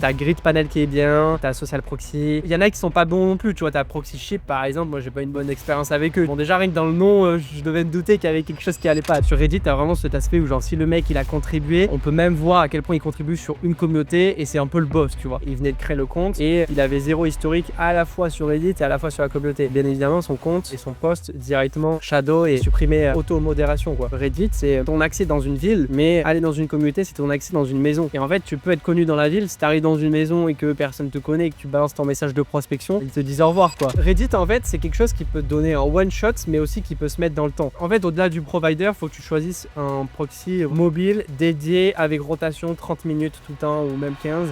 T'as Grid Panel qui est bien, t'as Social Proxy. Il y en a qui sont pas bons non plus, tu vois. T'as Proxy Ship par exemple, moi j'ai pas une bonne expérience avec eux. Bon, déjà rien que dans le nom, je devais me douter qu'il y avait quelque chose qui allait pas. Sur Reddit, t'as vraiment cet aspect où, genre, si le mec il a contribué, on peut même voir à quel point il contribue sur une communauté et c'est un peu le boss, tu vois. Il venait de créer le compte et il avait zéro historique à la fois sur Reddit et à la fois sur la communauté. Bien évidemment, son compte et son post directement shadow et supprimer auto-modération, quoi. Reddit, c'est ton accès dans une ville, mais aller dans une communauté, c'est ton accès dans une maison. Et en fait, tu peux être connu dans la ville, si t'arrives dans une maison et que personne te connaît et que tu balances ton message de prospection, ils te disent au revoir, quoi. Reddit, en fait, c'est quelque chose qui peut te donner un one shot, mais aussi qui peut se mettre dans le temps. En fait, au-delà du provider, faut que tu choisisses un proxy mobile dédié avec rotation 30 minutes tout le temps ou même 15.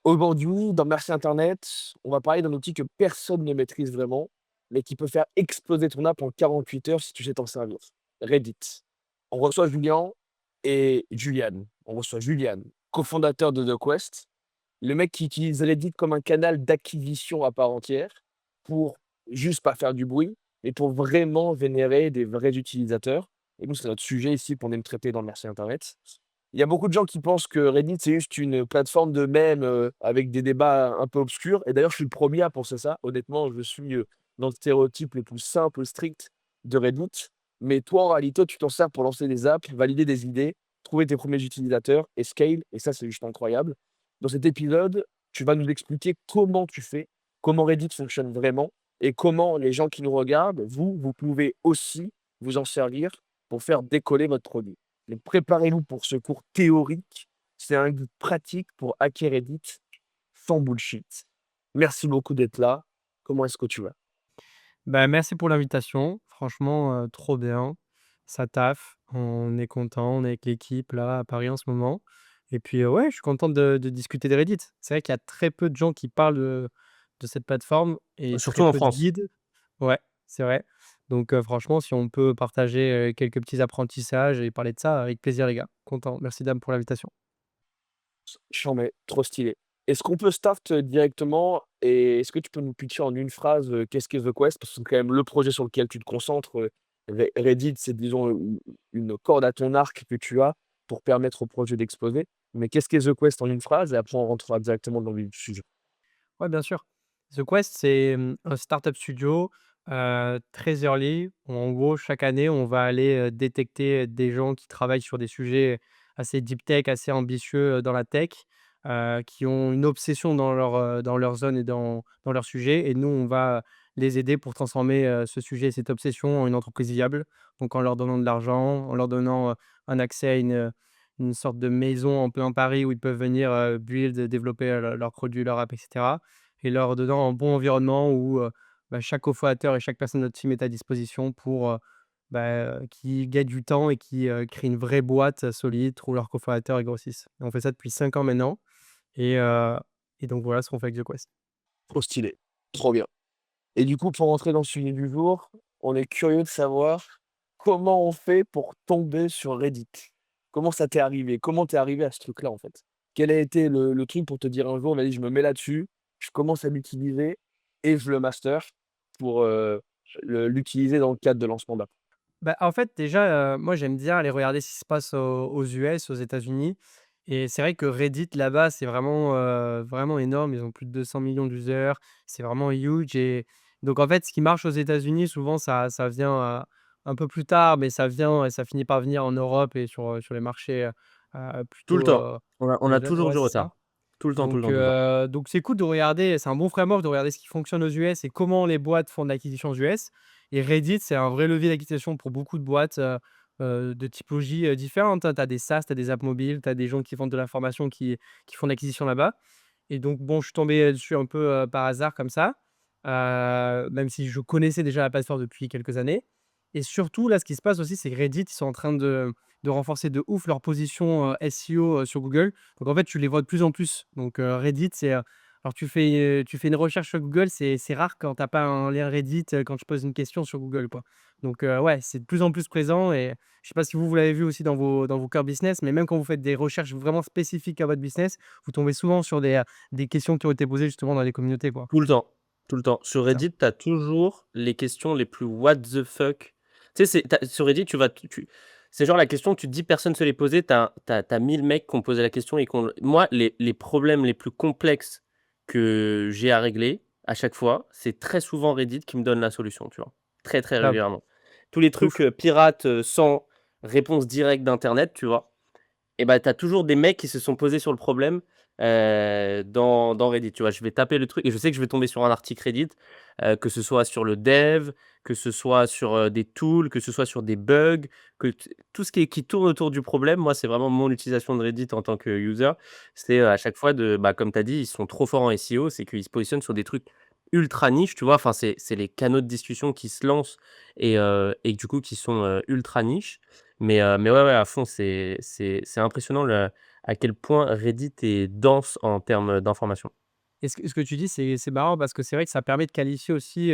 Aujourd'hui, dans Merci Internet, on va parler d'un outil que personne ne maîtrise vraiment, mais qui peut faire exploser ton app en 48 heures si tu sais t'en servir. Reddit. On reçoit Julien et Julian. On reçoit Julian, cofondateur de The Quest, le mec qui utilise Reddit comme un canal d'acquisition à part entière pour juste pas faire du bruit, mais pour vraiment vénérer des vrais utilisateurs. Et nous, c'est notre sujet ici qu'on aime traiter dans Merci Internet. Il y a beaucoup de gens qui pensent que Reddit, c'est juste une plateforme de mèmes, avec des débats un peu obscurs et d'ailleurs, je suis le premier à penser ça. Honnêtement, je suis, dans le stéréotype le plus simple, strict de Reddit. Mais toi, en réalité, tu t'en sers pour lancer des apps, valider des idées, trouver tes premiers utilisateurs et scale et ça, c'est juste incroyable. Dans cet épisode, tu vas nous expliquer comment tu fais, comment Reddit fonctionne vraiment et comment les gens qui nous regardent, vous pouvez aussi vous en servir pour faire décoller votre produit. Donc préparez-vous pour ce cours théorique. C'est un guide pratique pour hacker Reddit sans bullshit. Merci beaucoup d'être là. Comment est-ce que tu vas? Bah, merci pour l'invitation. Franchement, trop bien. Ça taffe. On est content. On est avec l'équipe là à Paris en ce moment. Et puis, ouais, je suis content de discuter de Reddit. C'est vrai qu'il y a très peu de gens qui parlent de cette plateforme et très Surtout en peu de France. guides. Ouais, c'est vrai. Donc, franchement, si on peut partager, quelques petits apprentissages et parler de ça, avec plaisir les gars. Content. Merci dame pour l'invitation. Chambé, trop stylé. Est-ce qu'on peut start, directement et est-ce que tu peux nous pitcher en une phrase, qu'est-ce qu'est The Quest? Parce que c'est quand même le projet sur lequel tu te concentres, Reddit, c'est disons, une corde à ton arc que tu as pour permettre au projet d'exploser. Mais qu'est-ce qu'est The Quest en une phrase? Et après on rentrera directement dans le vif du sujet. Ouais, bien sûr. The Quest, c'est, un startup studio, très early. En gros, chaque année, on va aller, détecter des gens qui travaillent sur des sujets assez deep tech, assez ambitieux, dans la tech, qui ont une obsession dans leur zone et dans leur sujet et nous, on va les aider pour transformer, ce sujet et cette obsession en une entreprise viable. Donc en leur donnant de l'argent, en leur donnant, un accès à une sorte de maison en plein Paris où ils peuvent venir, build, développer, leurs produits, leur app et cetera et leur donnant un bon environnement où, bah, chaque cofondateur et chaque personne de notre team est à disposition pour, qu'ils gagnent du temps et qui, créent une vraie boîte, solide, trouvent leurs cofondateurs et grossissent. Et on fait ça depuis 5 ans maintenant et heu et donc voilà ce qu'on fait avec The Quest. Trop stylé, trop bien. Et du coup, pour rentrer dans le sujet du jour, on est curieux de savoir comment on fait pour tomber sur Reddit? Comment ça t'est arrivé? Comment t'es arrivé à ce truc-là, en fait? Quel a été le truc pour te dire un jour: «Vas-y, je me mets là-dessus, je commence à l'utiliser et je le master pour, l'utiliser dans le cadre de lancement d'app»? Bah, en fait, déjà, moi, j'aime bien aller regarder ce qui se passe aux US, aux États-Unis et c'est vrai que Reddit, là-bas, c'est vraiment énorme. Ils ont plus de 200 millions d'users. C'est vraiment huge et donc en fait, ce qui marche aux États-Unis, souvent, ça vient, un peu plus tard, mais ça vient et ça finit par venir en Europe et sur les marchés, Tout le plutôt, temps. On a mondial. toujours Ouais, du c'est ça. retard. Tout le temps, tout le Donc temps, tout le temps. c'est cool de regarder, c'est un bon framework de regarder ce qui fonctionne aux US et comment les boîtes font de l'acquisition aux US et Reddit, c'est un vrai levier d'acquisition pour beaucoup de boîtes, de typologies, différentes, hein. Tu as des SaaS, tu as des apps mobiles, tu as des gens qui vendent de l'information qui font de l'acquisition là-bas et donc bon, je suis tombé, dessus un peu, par hasard comme ça, même si je connaissais déjà la plateforme depuis quelques années et surtout là, ce qui se passe aussi, c'est que Reddit, ils sont en train de renforcer de ouf leur position, SEO, sur Google. Donc en fait, tu les vois de plus en plus. Donc Reddit, alors tu fais une recherche sur Google, c'est rare quand tu as pas un lien Reddit, quand tu poses une question sur Google, quoi. Donc ouais, c'est de plus en plus présent et je sais pas si vous l'avez vu aussi dans vos cœurs business, mais même quand vous faites des recherches vraiment spécifiques à votre business, vous tombez souvent sur des questions qui ont été posées justement dans les communautés, quoi. Tout le temps. Tout le temps. Sur C'est ça. Reddit, tu as toujours les questions les plus what the fuck. Tu sais, sur Reddit, tu vas, C'est genre la question, tu te dis personne se l'est posée, tu as 1000 mecs qui ont posé la question et qu'on moi, les problèmes les plus complexes que j'ai à régler, à chaque fois, c'est très souvent Reddit qui me donne la solution, tu vois? Très, très Grave, régulièrement. Tous les de trucs, ouf. pirates, sans réponse directe d'internet, tu vois? Et bah, tu as toujours des mecs qui se sont posés sur le problème, dans Reddit, tu vois? Je vais taper le truc et je sais que je vais tomber sur un article Reddit, que ce soit sur le dev, que ce soit sur, des tools, que ce soit sur des bugs, que t tout ce qui tourne autour du problème, moi, c'est vraiment mon utilisation de Reddit en tant que user. C'est, à chaque fois bah, comme tu as dit, ils sont trop forts en SEO, c'est qu'ils se positionnent sur des trucs ultra niche, tu vois? Enfin, c'est les canaux de discussion qui se lancent et du coup qui sont, ultra niche. Mais ouais, ouais, à fond, c'est impressionnant à quel point Reddit est dense en termes d'informations. Et ce que tu dis, c'est marrant parce que c'est vrai que ça permet de qualifier aussi,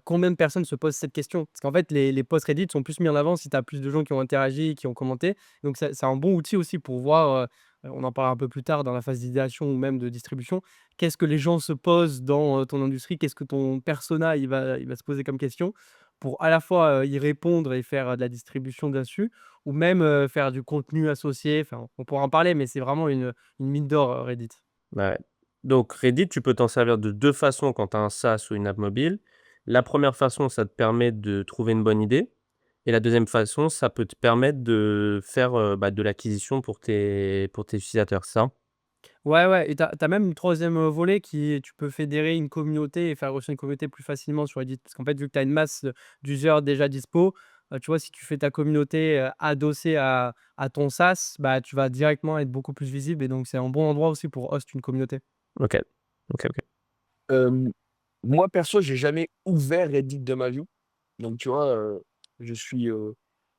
combien de personnes se posent cette question. Parce qu'en fait, les posts Reddit sont plus mis en avant si tu as plus de gens qui ont interagi, qui ont commenté. Donc c'est un bon outil aussi pour voir, on en parlera un peu plus tard dans la phase d'idéation ou même de distribution. Qu'est-ce que les gens se posent dans, ton industrie? Qu'est-ce que ton persona, il va se poser comme question? Pour à la fois, y répondre et faire, de la distribution dessus ou même, faire du contenu associé. Enfin, on pourra en parler, mais c'est vraiment une mine d'or, Reddit. Bah, ouais. Donc Reddit, tu peux t'en servir de 2 façons quand tu as un SaaS ou une app mobile. La première façon, ça te permet de trouver une bonne idée et la deuxième façon, ça peut te permettre de faire, bah, de l'acquisition pour tes utilisateurs, c'est ça? Ouais, ouais, et tu as même une troisième volet qui tu peux fédérer une communauté et faire grossir une communauté plus facilement sur Reddit. Parce qu'en fait, vu que tu as une masse, d'users déjà dispo, tu vois, si tu fais ta communauté, adossée à ton SaaS, bah, tu vas directement être beaucoup plus visible et donc c'est un bon endroit aussi pour host une communauté. OK. OK, OK. Hem, Moi perso, j'ai jamais ouvert Reddit de ma vie. Donc tu vois, je suis,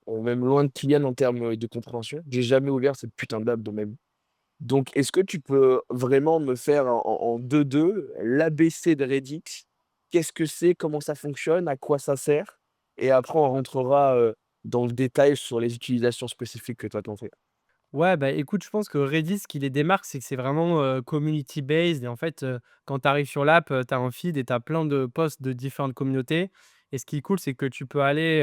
même loin de Kylian en termes, de compréhension. J'ai jamais ouvert cette putain d'app de ma vie. Donc est-ce que tu peux vraiment me faire en 2-2 l'ABC de Reddit? Qu'est-ce que c'est? Comment ça fonctionne? À quoi ça sert? Et après on rentrera, dans le détail sur les utilisations spécifiques que toi tu en fais. Ouais, bah, écoute, je pense que Reddit, ce qui les démarque, c'est que c'est vraiment, community based et en fait, quand tu arrives sur l'app, tu as un feed et tu as plein de posts de différentes communautés et ce qui est cool, c'est que tu peux aller,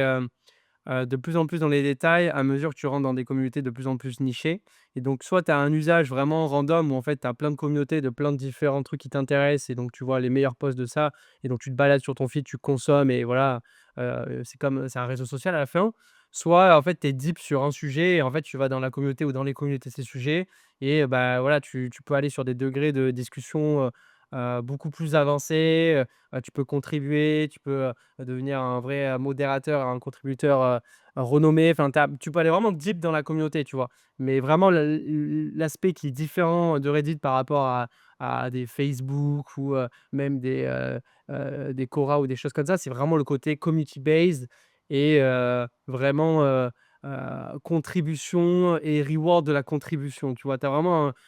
de plus en plus dans les détails à mesure que tu rentres dans des communautés de plus en plus nichées et donc soit tu as un usage vraiment random où en fait tu as plein de communautés de plein de différents trucs qui t'intéressent et donc tu vois les meilleurs posts de ça et donc tu te balades sur ton feed, tu consommes et voilà, c'est un réseau social à la fin. Soit en fait tu es deep sur un sujet et en fait tu vas dans la communauté ou dans les communautés de ces sujets et bah, voilà tu peux aller sur des degrés de discussion, beaucoup plus avancés, tu peux contribuer, tu peux, devenir un vrai, modérateur, un contributeur, renommé. Enfin, tu peux aller vraiment deep dans la communauté, tu vois? Mais vraiment l'aspect qui est différent de Reddit par rapport à des Facebook ou, même des Quora ou des choses comme ça, c'est vraiment le côté community based et vraiment, contribution et reward de la contribution, tu vois?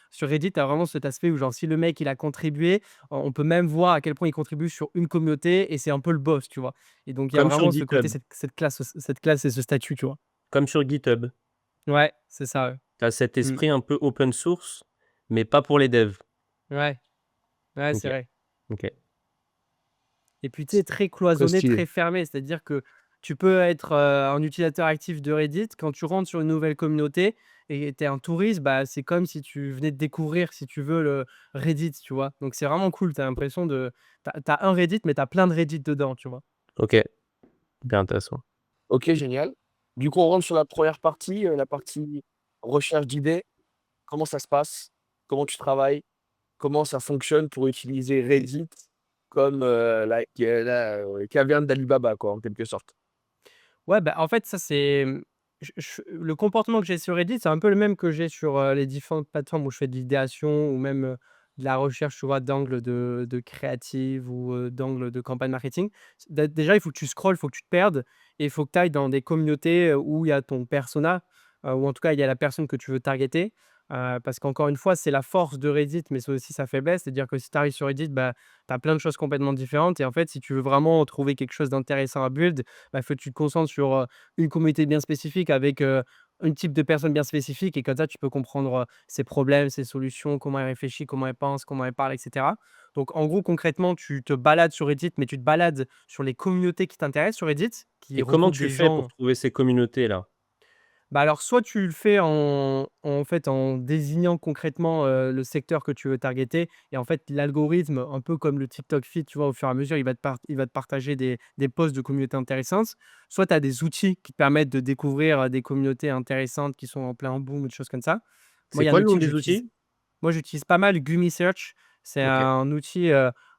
Sur Reddit, tu as vraiment cet aspect où genre si le mec il a contribué, on peut même voir à quel point il contribue sur une communauté et c'est un peu le boss, tu vois? Et donc il y a Comme sur vraiment ce côté, GitHub, cette classe et ce statut, tu vois? comme sur GitHub. Ouais, c'est ça, ouais. Tu as cet Mmh. esprit un peu open source, mais pas pour les devs. Ouais, ouais, OK, c'est vrai. OK. Et puis, tu sais, très Très cloisonné, stylé. très fermé. C'est-à-dire que tu peux être, un utilisateur actif de Reddit. Quand tu rentres sur une nouvelle communauté et tu es un touriste, bah, c'est comme si tu venais de découvrir, si tu veux, le Reddit, tu vois? Donc c'est vraiment cool. Tu as l'impression de tu as un Reddit, mais tu as plein de Reddit dedans, tu vois? OK, hyper intéressant. OK, génial. Du coup, on rentre sur la première partie, la partie recherche d'idées. Comment ça se passe? Comment tu travailles? Comment ça fonctionne pour utiliser Reddit comme, la caverne d'Ali Baba quoi, en quelque sorte? Ouais, bah, en fait, ça, c'est, le comportement que j'ai sur Reddit, c'est un peu le même que j'ai sur, les différentes plateformes où je fais de l'idéation ou même, de la recherche, tu vois, d'angles de créative ou, d'angles de campagne marketing. Déjà, il faut que tu scrolles, il faut que tu te perdes et il faut que tu ailles dans des communautés, où il y a ton persona, ou en tout cas, il y a la personne que tu veux targeter. Parce qu'encore une fois, c'est la force de Reddit, mais c'est aussi sa faiblesse. C'est-à-dire que si tu arrives sur Reddit, bah, tu as plein de choses complètement différentes et en fait, si tu veux vraiment trouver quelque chose d'intéressant à build, bah, faut que tu te concentres sur, une communauté bien spécifique avec, un type de personne bien spécifique et comme ça, tu peux comprendre, ses problèmes, ses solutions, comment elle réfléchit, comment elle pense, comment elle parle et cetera. Donc en gros, concrètement, tu te balades sur Reddit, mais tu te balades sur les communautés qui t'intéressent sur Reddit, qui Et comment regroupent tu des fais pour gens. trouver ces communautés-là? Bah, alors soit tu le fais en fait, en désignant concrètement, le secteur que tu veux targeter et en fait, l'algorithme, un peu comme le TikTok Feed, tu vois, au fur et à mesure, il va te partager des posts de communautés intéressantes. Soit tu as des outils qui te permettent de découvrir, des communautés intéressantes qui sont en plein boom ou des choses comme ça. Moi, C'est il y a un quoi le nom outil que des j'utilise outils? moi, j'utilise pas mal Gummy Search. C'est OK. un outil,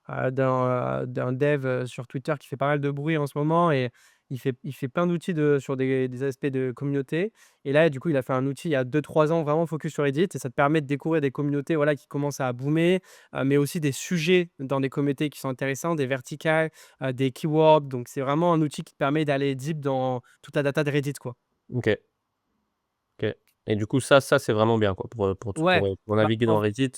d'un dev, sur Twitter qui fait pas mal de bruit en ce moment et il fait plein d'outils sur des aspects de communauté et là, du coup, il a fait un outil il y a 2 3 ans vraiment focus sur Reddit et ça te permet de découvrir des communautés, voilà, qui commencent à boomer, mais aussi des sujets dans des communautés qui sont intéressants, des verticales, des keywords. Donc c'est vraiment un outil qui te permet d'aller deep dans toute la data de Reddit, quoi. OK, OK et du coup, ça, c'est vraiment bien, quoi, Ouais, pour bah, naviguer dans Reddit,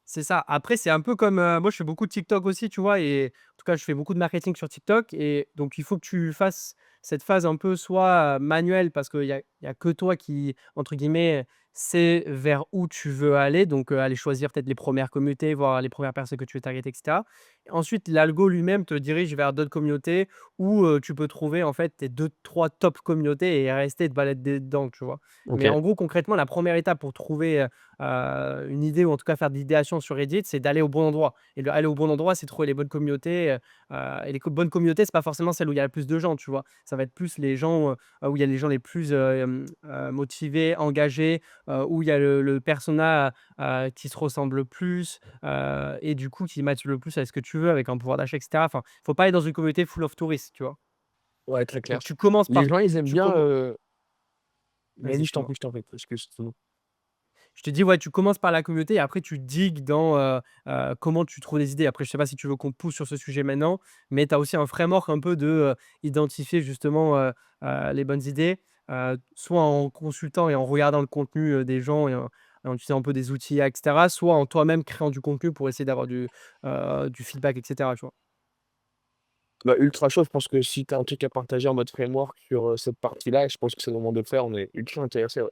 c'est ça. Après, c'est un peu comme, moi, je fais beaucoup de TikTok aussi, tu vois? Et en tout cas, je fais beaucoup de marketing sur TikTok et donc il faut que tu fasses cette phase un peu soit, manuelle parce qu'il y a que toi qui, entre guillemets, sais vers où tu veux aller. Donc, aller choisir peut-être les premières communautés, voir les premières personnes que tu veux targeter et cetera. Ensuite, l'algo lui-même te dirige vers d'autres communautés où, tu peux trouver, en fait, tes deux trois top communautés et rester te balader dedans, tu vois? Mais OK. en gros, concrètement, la première étape pour trouver, une idée ou en tout cas faire de l'idéation sur Reddit, c'est d'aller au bon endroit et aller au bon endroit, c'est trouver les bonnes communautés, et les bonnes communautés, c'est pas forcément celles où il y a le plus de gens, tu vois? Ça va être plus les gens, où il y a les gens les plus, motivés, engagés, où il y a le persona, qui se ressemble le plus, et du coup qui match le plus avec ce que tu veux, avec un pouvoir d'achat et cetera. Enfin, faut pas aller dans une communauté full of touristes, tu vois? Ouais, très Donc clair. tu commences Les par gens, ils aiment tu bien, commen vas-y, vas-y, dis-moi. je t'en prie, excuse-moi. Je te dis, ouais, tu commences par la communauté et après tu digues dans, comment tu trouves des idées. Après, je sais pas si tu veux qu'on pousse sur ce sujet maintenant, mais tu as aussi un framework un peu de, identifier justement, les bonnes idées, soit en consultant et en regardant le contenu, des gens et en utilisant un peu des outils et cetera, soit en toi-même créant du contenu pour essayer d'avoir du feedback et cetera, tu vois? Bah, ultra chaud, je pense que si tu as un truc à partager en mode framework sur, cette partie-là, je pense que c'est le moment de le faire, on est ultra intéressé, ouais.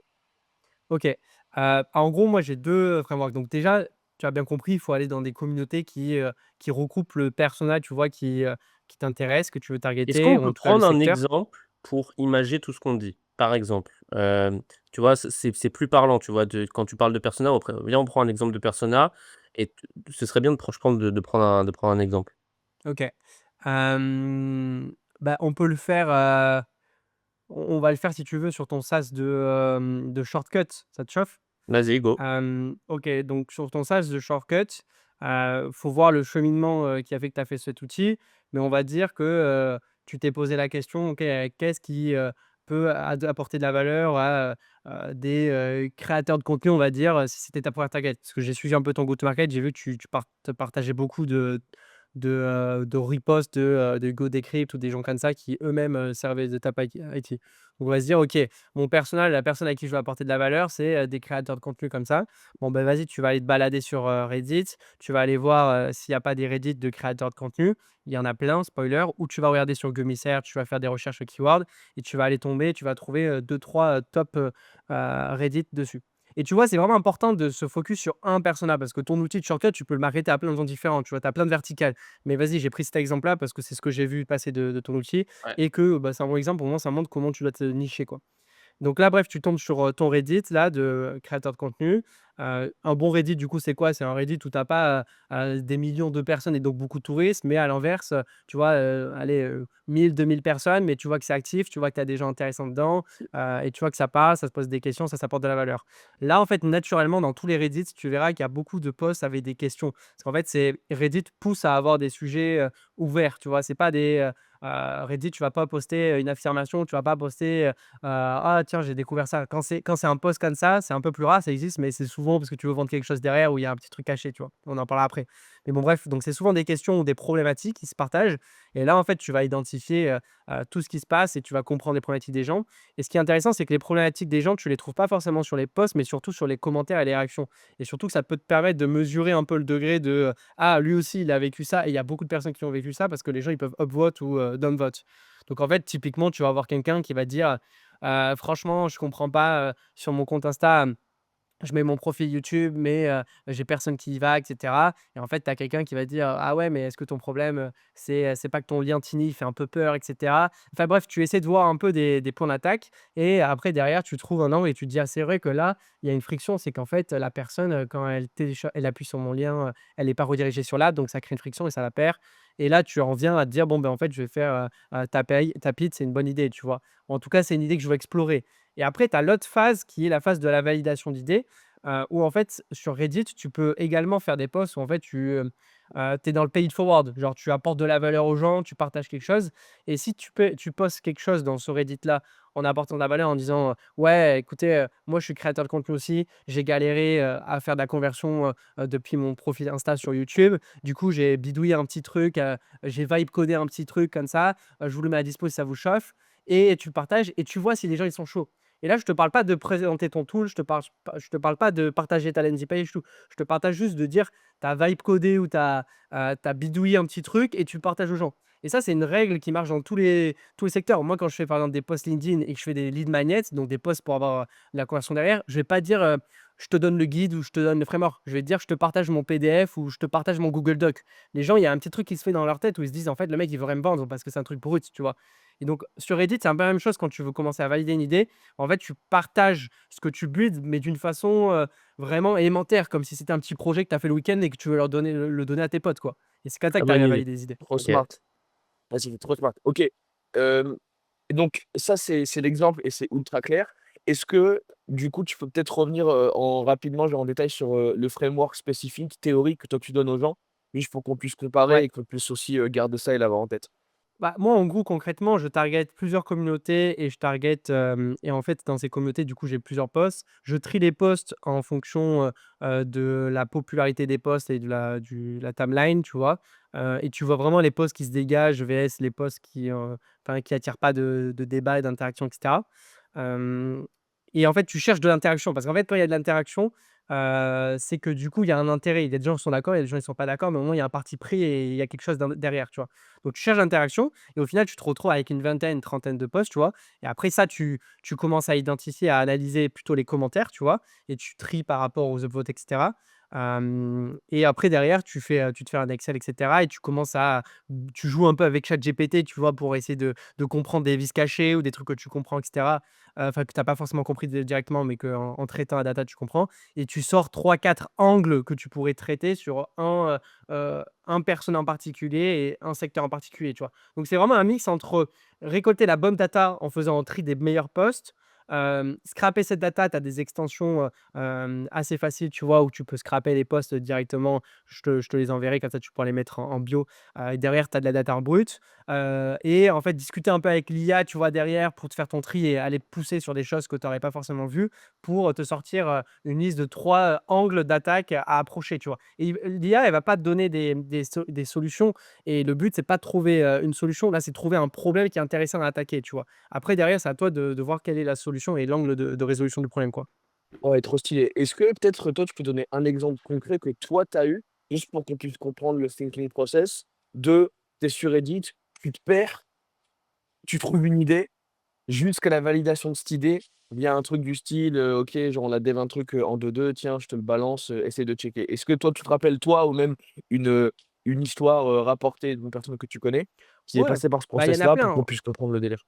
OK. En gros, moi, j'ai 2 frameworks. Donc déjà, tu as bien compris, il faut aller dans des communautés qui recoupent le persona, tu vois, qui t'intéresse, que tu veux est-ce targeter qu'on ou en peut tout cas le prendre un secteur. exemple pour imager tout ce qu'on dit? Par exemple, tu vois, c'est plus parlant, tu vois, de quand tu parles de Persona, viens, on prend un exemple de Persona et ce serait bien je pense de prendre un exemple. OK. Bah, on peut le faire, on va le faire si tu veux sur ton sas de shortcut. Ça te chauffe? Vas-y, go. OK, donc sur ton sas de shortcut, faut voir le cheminement, qui a fait que tu as fait cet outil. Mais on va dire que, tu t'es posé la question: «OK, qu'est-ce qui, peut apporter de la valeur à, des, créateurs de contenu?» On va dire, si c'était ta première target. Parce que j'ai suivi un peu ton go-to-market, j'ai vu que tu partageais beaucoup de reposts de Hugo Décrypte ou des gens comme ça qui eux-mêmes, servaient de tap IT. Donc on va se dire: «OK, mon personnel, la personne à qui je veux apporter de la valeur, c'est, des créateurs de contenu comme ça. Bon, ben, vas-y, tu vas aller te balader sur, Reddit, tu vas aller voir, s'il y a pas des Reddit de créateurs de contenu. Il y en a plein, spoiler. Ou tu vas regarder sur Gummy Search, tu vas faire des recherches keywords et tu vas aller tomber, tu vas trouver, 2-3, top, Reddit dessus. Et tu vois, c'est vraiment important de se focus sur un persona parce que ton outil de shortcut, tu peux le marketer à plein de gens différents, tu vois? Tu as plein de verticales. Mais vas-y, j'ai pris cet exemple-là parce que c'est ce que j'ai vu passer de ton outil Ouais. et que, bah, c'est un bon exemple. Pour moi, ça montre comment tu dois te nicher, quoi. Donc là, bref, tu tombes sur, ton Reddit là de créateur de contenu. Un bon Reddit du coup, c'est quoi? C'est un Reddit où tu as pas, des millions de personnes et donc beaucoup de touristes, mais à l'inverse, tu vois, allez, 1 000-2 000 personnes, mais tu vois que c'est actif, tu vois que tu as des gens intéressants dedans, et tu vois que ça parle, ça se pose des questions, ça apporte de la valeur. Là, en fait, naturellement, dans tous les Reddits, tu verras qu'il y a beaucoup de posts avec des questions. Parce qu'en fait, c'est Reddit pousse à avoir des sujets, ouverts, tu vois? C'est pas Reddit, tu vas pas poster, une affirmation, tu vas pas poster, «Ah tiens, j'ai découvert ça». Quand c'est un post comme ça, c'est un peu plus rare, ça existe, mais c'est souvent parce que tu veux vendre quelque chose derrière où il y a un petit truc caché, tu vois? On en parlera après. Mais bon bref, donc c'est souvent des questions ou des problématiques qui se partagent et là, en fait, tu vas identifier, tout ce qui se passe et tu vas comprendre les problématiques des gens et ce qui est intéressant, c'est que les problématiques des gens, tu les trouves pas forcément sur les posts, mais surtout sur les commentaires et les réactions et surtout que ça peut te permettre de mesurer un peu le degré de, «Ah lui aussi, il a vécu ça» et il y a beaucoup de personnes qui ont vécu ça parce que les gens, ils peuvent upvote ou, downvote. Donc en fait, typiquement, tu vas avoir quelqu'un qui va dire: Franchement, je comprends pas, sur mon compte Insta, je mets mon profil YouTube, mais j'ai personne qui y va, et cetera. Et en fait, tu as quelqu'un qui va dire: «Ah ouais, mais est-ce que ton problème, c'est pas que ton lien Tiny, il fait un peu peur, et cetera?» Enfin bref, tu essaies de voir un peu des points d'attaque et après derrière, tu trouves un angle et tu te dis: «Ah c'est vrai que là, il y a une friction». C'est qu'en fait, la personne, quand elle appuie sur mon lien, elle est pas redirigée sur l'app, donc ça crée une friction et ça la perd. Et là, tu en viens à te dire: «Bon, ben, en fait, je vais faire, Tapit, c'est une bonne idée», tu vois? En tout cas, c'est une idée que je veux explorer. Et après, tu as l'autre phase qui est la phase de la validation d'idées, où en fait, sur Reddit, tu peux également faire des posts où en fait tu es dans le pay it forward. Genre tu apportes de la valeur aux gens, tu partages quelque chose et si tu postes quelque chose dans ce Reddit-là en apportant de la valeur en disant, «Ouais, écoutez, moi je suis créateur de contenu aussi, j'ai galéré, à faire de la conversion, depuis mon profil Insta sur YouTube. Du coup, j'ai bidouillé un petit truc, j'ai vibe codé un petit truc comme ça, je vous le mets à dispo si ça vous chauffe» et tu partages et tu vois si les gens ils sont chauds. Et là, je te parle pas de présenter ton tool, je te parle pas de partager ta landing page, tout. Je te partage juste de dire, tu as vibe codé ou tu as, bidouillé un petit truc et tu partages aux gens. Et ça, c'est une règle qui marche dans tous les secteurs. Moi, quand je fais par exemple des posts LinkedIn et que je fais des lead magnets, donc des posts pour avoir de la conversion derrière, je vais pas dire je te donne le guide ou je te donne le framework. Je vais te dire je te partage mon PDF ou je te partage mon Google Doc. Les gens, il y a un petit truc qui se fait dans leur tête où ils se disent en fait, le mec, il veut rien me vendre parce que c'est un truc brut, tu vois. Et donc, sur Reddit, c'est un peu la même chose quand tu veux commencer à valider une idée. En fait, tu partages ce que tu builds, mais d'une façon, vraiment élémentaire, comme si c'était un petit projet que tu as fait le week-end et que tu veux leur donner le donner à tes potes, quoi. Et c'est comme ça Très que tu arrives bonne à idée. valider des idées. Trop OK. smart. Ah, c'était trop smart. OK. Et donc ça, c'est l'exemple et c'est ultra clair. Est-ce que, du coup, tu peux peut-être revenir, en rapidement, genre en détail sur, le framework spécifique, théorique que toi tu donnes aux gens? Juste pour qu'on puisse comparer Ouais. et qu'on puisse aussi, garder ça et l'avoir en tête. Bah, moi, en gros, concrètement, je target plusieurs communautés et je target, et en fait, dans ces communautés, du coup, j'ai plusieurs posts. Je trie les posts en fonction, de la popularité des posts et de la timeline, tu vois? Et tu vois vraiment les posts qui se dégagent vs les posts qui attirent pas de débat et d'interaction et cetera. Hem Et en fait, tu cherches de l'interaction parce qu'en fait, quand il y a de l'interaction, c'est que, du coup, il y a un intérêt. Il y a des gens qui sont d'accord, il y a des gens qui sont pas d'accord, mais au moins, il y a un parti pris et il y a quelque chose derrière, tu vois? Donc tu cherches l'interaction et au final, tu te retrouves avec une vingtaine, une trentaine de posts, tu vois? Et après ça, tu commences à identifier, à analyser plutôt les commentaires, tu vois? Et tu tries par rapport aux upvotes et cetera. Et après derrière, tu te fais un Excel et cetera et tu commences tu joues un peu avec ChatGPT, tu vois? Pour essayer de comprendre des vices cachés ou des trucs que tu comprends et cetera, enfin que tu as pas forcément compris directement, mais qu'en traitant la data, tu comprends et tu sors trois quatre angles que tu pourrais traiter sur un personne en particulier et un secteur en particulier, tu vois? Donc c'est vraiment un mix entre récolter la bonne data en faisant un tri des meilleurs posts, scraper cette data, tu as des extensions, assez faciles, tu vois? Où tu peux scraper les posts directement. Je te les enverrai, comme ça tu pourras les mettre en bio, et derrière tu as de la data en brut, et en fait discuter un peu avec l'IA, tu vois? Derrière pour te faire ton tri et aller te pousser sur des choses que tu aurais pas forcément vues pour, te sortir, une liste de 3 angles d'attaque à approcher, tu vois? Et l'IA, elle va pas te donner des solutions et le but, c'est pas de trouver, une solution. Là, c'est de trouver un problème qui est intéressant à attaquer, tu vois? Après derrière, c'est à toi de voir quelle est la solution et l'angle de résolution du problème, quoi. Ouais, trop stylé. Est-ce que peut-être toi, tu peux donner un exemple concret que toi, tu as eu, juste pour qu'on puisse comprendre le thinking process de tu es sur Reddit, tu te perds, tu trouves une idée, jusqu'à la validation de cette idée, via un truc du style, OK, genre on a dev un truc, en 2-2, tiens, je te le balance, essaie de checker. Est-ce que toi, tu te rappelles, toi, ou même une histoire, rapportée d'une personne que tu connais, qui est Ouais, passée par ce bah, il y en a process-là pour plein, qu'on hein. puisse comprendre le délire?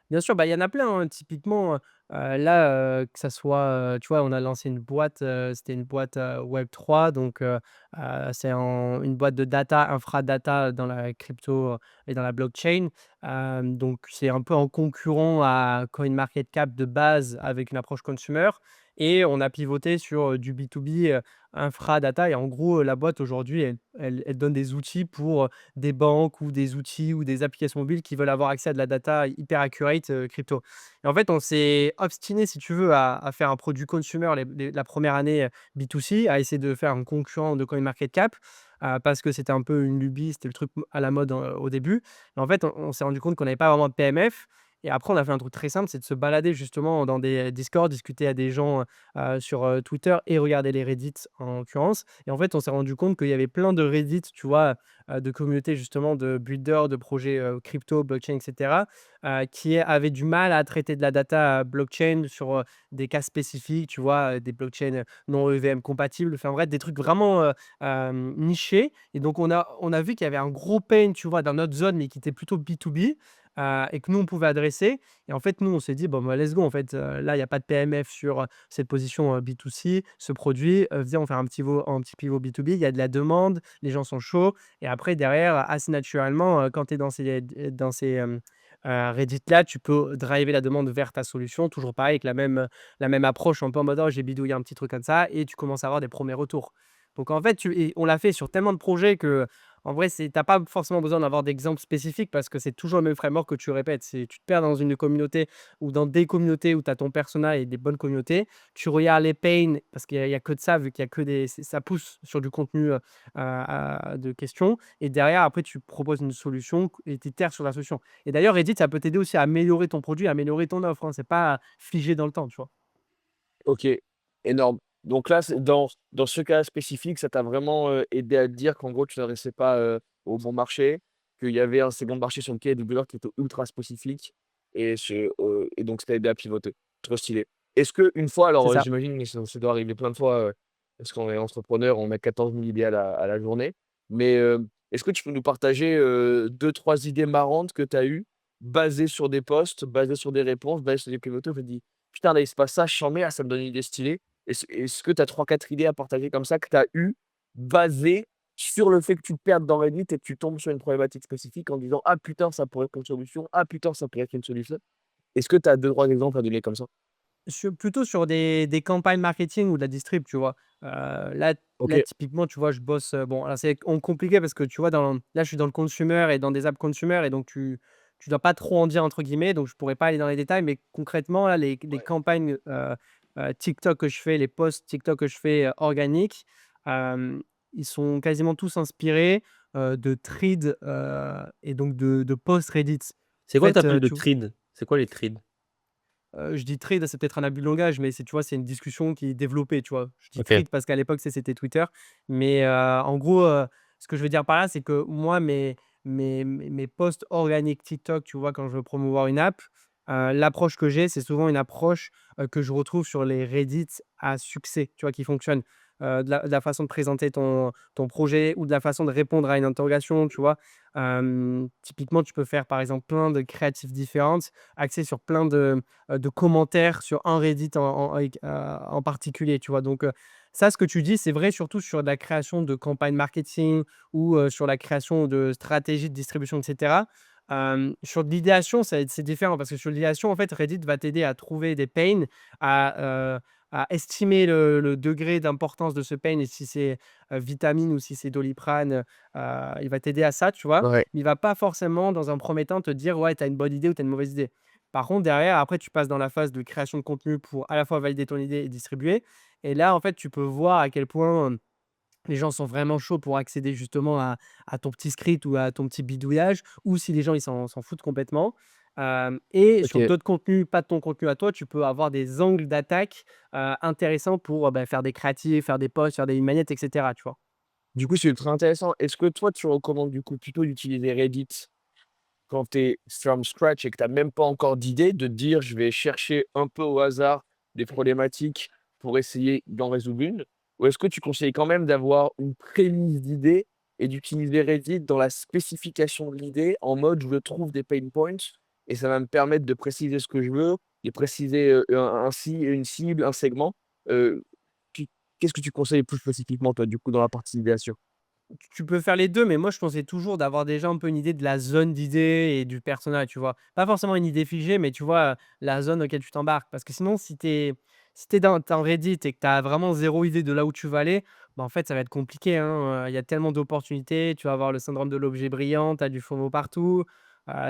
Bien sûr, bah, il y en a plein, hein. Typiquement, là, que ça soit, tu vois, on a lancé une boîte, c'était une boîte, Web3 donc c'est une boîte de data, infra data dans la crypto, et dans la blockchain. Donc c'est un peu en concurrent à CoinMarketCap de base avec une approche consumer et on a pivoté sur, du B2B, infra data et en gros, la boîte aujourd'hui, elle donne des outils pour, des banques ou des outils ou des applications mobiles qui veulent avoir accès à de la data hyper accurate, crypto. Et en fait, on s'est obstiné, si tu veux, à faire un produit consumer la première année, B2C, à essayer de faire un concurrent de CoinMarketCap, parce que c'était un peu une lubie, c'était le truc à la mode, au début. Et en fait, on s'est rendu compte qu'on n'avait pas vraiment de PMF Et après, on a fait un truc très simple, c'est de se balader justement dans des Discord, discuter à des gens, sur, Twitter et regarder les Reddit en l'occurrence. Et en fait, on s'est rendu compte qu'il y avait plein de Reddit, tu vois, de communautés justement de builders, de projets, crypto, blockchain et cetera, qui avaient du mal à traiter de la data, blockchain sur, des cas spécifiques, tu vois, des blockchains, non EVM compatibles, enfin bref, des trucs vraiment, nichés. Et donc on a vu qu'il y avait un gros pain, tu vois, dans notre zone, mais qui était plutôt B2B, et que nous, on pouvait adresser. Et en fait, nous, on s'est dit: «Bon, bah, let's go, en fait, là, il y a pas de PMF sur, cette position, B2C, ce produit, viens, on fait un petit pivot B2B». Il y a de la demande, les gens sont chauds et après derrière, assez naturellement, quand tu es dans ces Reddit-là, tu peux driver la demande vers ta solution, toujours pareil avec la même approche, un peu en mode: «Oh, j'ai bidouillé un petit truc comme ça» et tu commences à avoir des premiers retours. Donc en fait, on l'a fait sur tellement de projets que en vrai, tu pas forcément besoin d'avoir d'exemples spécifiques parce que c'est toujours le même framework que tu répètes. C'est tu te perds dans une communauté ou dans des communautés où tu as ton persona et des bonnes communautés. Tu regardes les pains parce qu'il y a que de ça, vu qu'il y a que ça pousse sur du contenu, de questions et derrière, après, tu proposes une solution et tu itères sur la solution. Et d'ailleurs, Reddit, ça peut t'aider aussi à améliorer ton produit, à améliorer ton offre, hein. C'est pas figé dans le temps, tu vois? OK, énorme. Donc là, c'est dans ce cas spécifique, ça t'a vraiment, aidé à te dire qu'en gros, tu t'adressais pas, au bon marché, qu'il y avait un second marché sur lequel il y qui était ultra spécifique et donc ça t'a aidé à pivoter. Trop stylé. Est-ce qu'une fois C'est alors, ça. j'imagine que ça doit arriver plein de fois, parce qu'on est entrepreneur, on met 14 000 idées à la journée, mais, est-ce que tu peux nous partager, 2-3 idées marrantes que tu as eues, basées sur des posts, basées sur des réponses, basées sur des pivotés, où tu te dis: «Putain, là, il se passe ça, charmé, ah, ça me donne une idée stylée». Est-ce que tu as 3-4 idées à partager comme ça que tu as eues, basées sur le fait que tu te perdes dans Reddit et que tu tombes sur une problématique spécifique en disant: «Ah putain, ça pourrait être une solution. Ah putain, ça pourrait être une solution». Est-ce que tu as 2-3 exemples à donner comme ça? Plutôt sur des campagnes marketing ou de la distrib, tu vois? Là, OK, typiquement, tu vois, je bosse, bon, alors c'est compliqué parce que, tu vois, là, je suis dans le consumer et dans des apps consumer et donc tu dois pas trop en dire, entre guillemets, donc je pourrais pas aller dans les détails, mais concrètement, là, les ouais. campagnes, TikTok que je fais, les posts TikTok que je fais, organiques, hem, ils sont quasiment tous inspirés, de threads, et donc de posts Reddit. C'est En quoi que tu fait, appelles de thread? C'est quoi les threads? Je dis trade, c'est peut-être un abus de langage, mais tu vois, c'est une discussion qui est développée, tu vois? Je dis OK. trade parce qu'à l'époque, c'était Twitter, mais en gros, ce que je veux dire par là, c'est que moi, mes posts organiques TikTok, tu vois, quand je veux promouvoir une app, l'approche que j'ai, c'est souvent une approche, que je retrouve sur les Reddit à succès, tu vois, qui fonctionne. De la façon de présenter ton projet ou de la façon de répondre à une interrogation, tu vois? Typiquement, tu peux faire, par exemple, plein de créatives différentes, axées sur plein de commentaires sur un Reddit en particulier, tu vois? Donc, ça, ce que tu dis, c'est vrai surtout sur de la création de campagnes marketing ou, sur la création de stratégies de distribution et cetera. Sur de l'idéation, c'est différent parce que sur l'idéation, en fait, Reddit va t'aider à trouver des pains, à estimer le degré d'importance de ce pain et si c'est, vitamine ou si c'est Doliprane, il va t'aider à ça, tu vois? Ouais. Mais il va pas forcément, dans un premier temps, te dire: «Ouais, tu as une bonne idée ou tu as une mauvaise idée». Par contre, derrière, après, tu passes dans la phase de création de contenu pour à la fois valider ton idée et distribuer. Et là, en fait, tu peux voir à quel point, les gens sont vraiment chauds pour accéder justement à ton petit script ou à ton petit bidouillage ou si les gens, ils s'en foutent complètement. Et sur OK. d'autres contenus, pas de ton contenu à toi, tu peux avoir des angles d'attaque, intéressants pour, bah, faire des créatifs, faire des posts, faire des vignettes et cetera, tu vois? Du coup, c'est ultra intéressant. Est-ce que toi, tu recommandes du coup plutôt d'utiliser Reddit quand tu es from scratch et que tu as même pas encore d'idée, de te dire: «Je vais chercher un peu au hasard des problématiques pour essayer d'en résoudre une»? Ou est-ce que tu conseilles quand même d'avoir une prémisse d'idée et d'utiliser Reddit dans la spécification de l'idée en mode: «Je trouve des pain points et ça va me permettre de préciser ce que je veux et préciser, une cible, un segment»? Tu Qu'est-ce que tu conseilles plus spécifiquement toi, du coup, dans la partie idéation? Tu peux faire les 2, mais moi je conseille toujours d'avoir déjà un peu une idée de la zone d'idées et du personnage, tu vois? Pas forcément une idée figée, mais tu vois, la zone auquel tu t'embarques. Parce que sinon, si tu es dans Reddit et que tu as vraiment zéro idée de là où tu vas aller, bah, en fait, ça va être compliqué, hein, il y a tellement d'opportunités, tu vas avoir le syndrome de l'objet brillant, tu as du FOMO partout,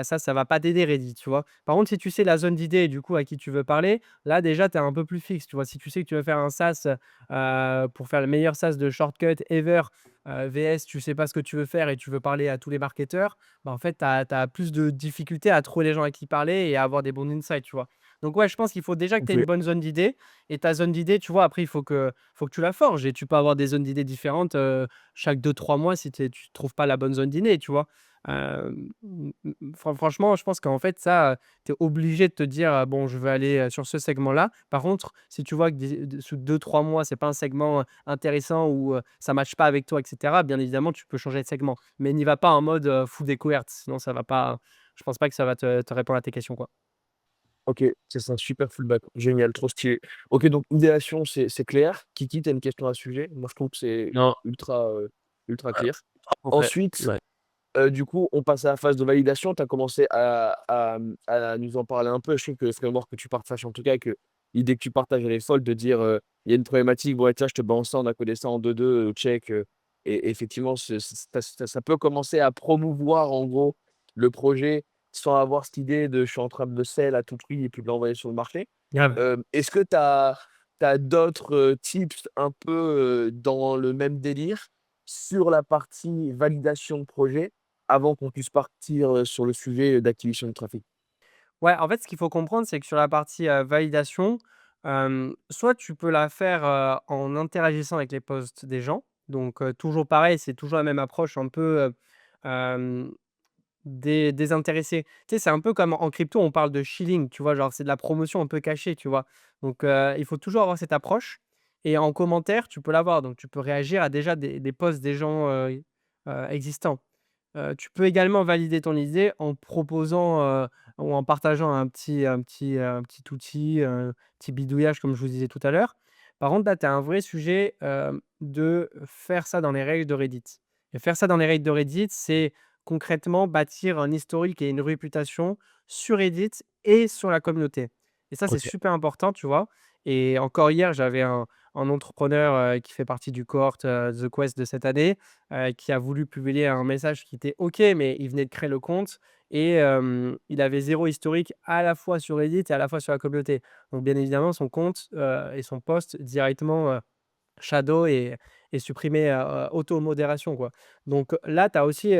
ça va pas t'aider Reddit, tu vois? Par contre, si tu sais la zone d'idées et du coup à qui tu veux parler, là déjà tu es un peu plus fixe, tu vois? Si tu sais que tu veux faire un SaaS, pour faire le meilleur SaaS de shortcut ever, VS, tu sais pas ce que tu veux faire et tu veux parler à tous les marketeurs, bah, en fait, tu as plus de difficultés à trouver les gens à qui parler et à avoir des bons insights, tu vois? Donc ouais, je pense qu'il faut déjà que tu aies une OK. bonne zone d'idées et ta zone d'idées, tu vois, après, il faut que tu la forges et tu peux avoir des zones d'idées différentes, chaque 2 3 mois si tu trouves pas la bonne zone d'idées, tu vois? Franchement, je pense qu'en fait, ça, tu es obligé de te dire: «Bon, je vais aller, sur ce segment-là». Par contre, si tu vois que sous 2 3 mois, c'est pas un segment, intéressant ou, ça matche pas avec toi et cetera, bien évidemment, tu peux changer de segment. Mais n'y va pas en mode, full découverte, sinon ça va pas je pense pas que ça va te répondre à tes questions, quoi. OK, c'est un super fullback. Génial, trop stylé. OK, donc idéation, c'est clair. Kiki, tu as une question à ce sujet? Moi, je trouve que c'est Non, ultra clair. ultra complet. Ensuite, Ouais. du coup, on passe à la phase de validation. Tu as commencé à nous en parler un peu. Je sais que le framework que tu partages, en tout cas, que l'idée que tu partages, elle est folle de dire, il y a une problématique, bon, ouais, tiens, je te balance ça, on a codé ça en 2-2, check, et effectivement, ça peut commencer à promouvoir, en gros, le projet sans avoir cette idée de: «Je suis en train de le sell à tout prix» et puis de l'envoyer sur le marché. Grave. Est-ce que tu as d'autres, tips un peu, dans le même délire sur la partie validation de projet avant qu'on puisse partir, sur le sujet, d'acquisition de trafic? Ouais, en fait, ce qu'il faut comprendre, c'est que sur la partie, validation, soit tu peux la faire, en interagissant avec les posts des gens. Donc, toujours pareil, c'est toujours la même approche un peu, hem, désintéressée. Tu sais, c'est un peu comme en crypto, on parle de shilling, tu vois? Genre, c'est de la promotion un peu cachée, tu vois? Donc, il faut toujours avoir cette approche et en commentaire, tu peux l'avoir. Donc tu peux réagir à déjà des posts des gens, existants. Tu peux également valider ton idée en proposant, ou en partageant un petit outil, un petit bidouillage comme je vous disais tout à l'heure. Par contre, là, tu as un vrai sujet, de faire ça dans les règles de Reddit et faire ça dans les règles de Reddit, c'est concrètement bâtir un historique et une réputation sur Reddit et sur la communauté et ça, c'est OK. super important, tu vois? Et encore hier, j'avais un entrepreneur, qui fait partie du cohort, The Quest de cette année, qui a voulu publier un message qui était OK, mais il venait de créer le compte et il avait zéro historique à la fois sur Reddit et à la fois sur la communauté. Donc bien évidemment, son compte, et son post directement, shadow et supprimer, auto-modération, quoi. Donc là, tu as aussi,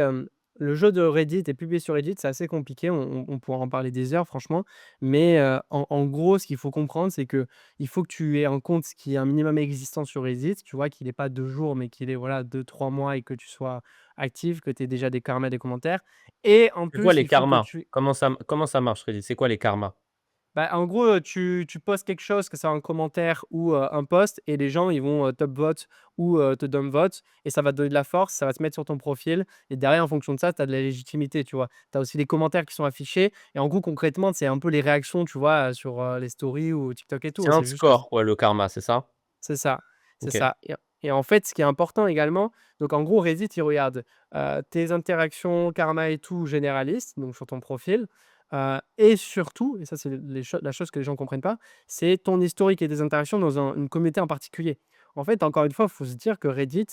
le jeu de Reddit et publier sur Reddit, c'est assez compliqué. On pourra en parler des heures franchement, mais en gros, ce qu'il faut comprendre, c'est que il faut que tu aies un compte qui est un minimum existant sur Reddit, tu vois? Qu'il ait pas 2 jours, mais qu'il ait, voilà, 2 3 mois et que tu sois actif, que tu aies déjà des karmas, des commentaires et en C'est quoi plus, les il faut que karmas? tu Comment ça marche Reddit? C'est quoi les karmas? bah, en gros, tu postes quelque chose, que ça soit un commentaire ou, un post et les gens, ils vont, top vote ou, te down vote et ça va te donner de la force, ça va te mettre sur ton profil et derrière, en fonction de ça, tu as de la légitimité, tu vois? Tu as aussi les commentaires qui sont affichés et en gros, concrètement, c'est un peu les réactions, tu vois, sur, les stories ou TikTok et tout, C'est hein. un C'est juste que score, ouais, le karma, c'est ça? c'est ça, c'est OK. ça et en fait, ce qui est important également, donc en gros, Reddit, il regarde, tes interactions, karma et tout généralistes, donc sur ton profil, et surtout, et ça, c'est la chose que les gens ne comprennent pas, c'est ton historique et tes interactions dans une communauté en particulier. En fait, encore une fois, il faut se dire que Reddit,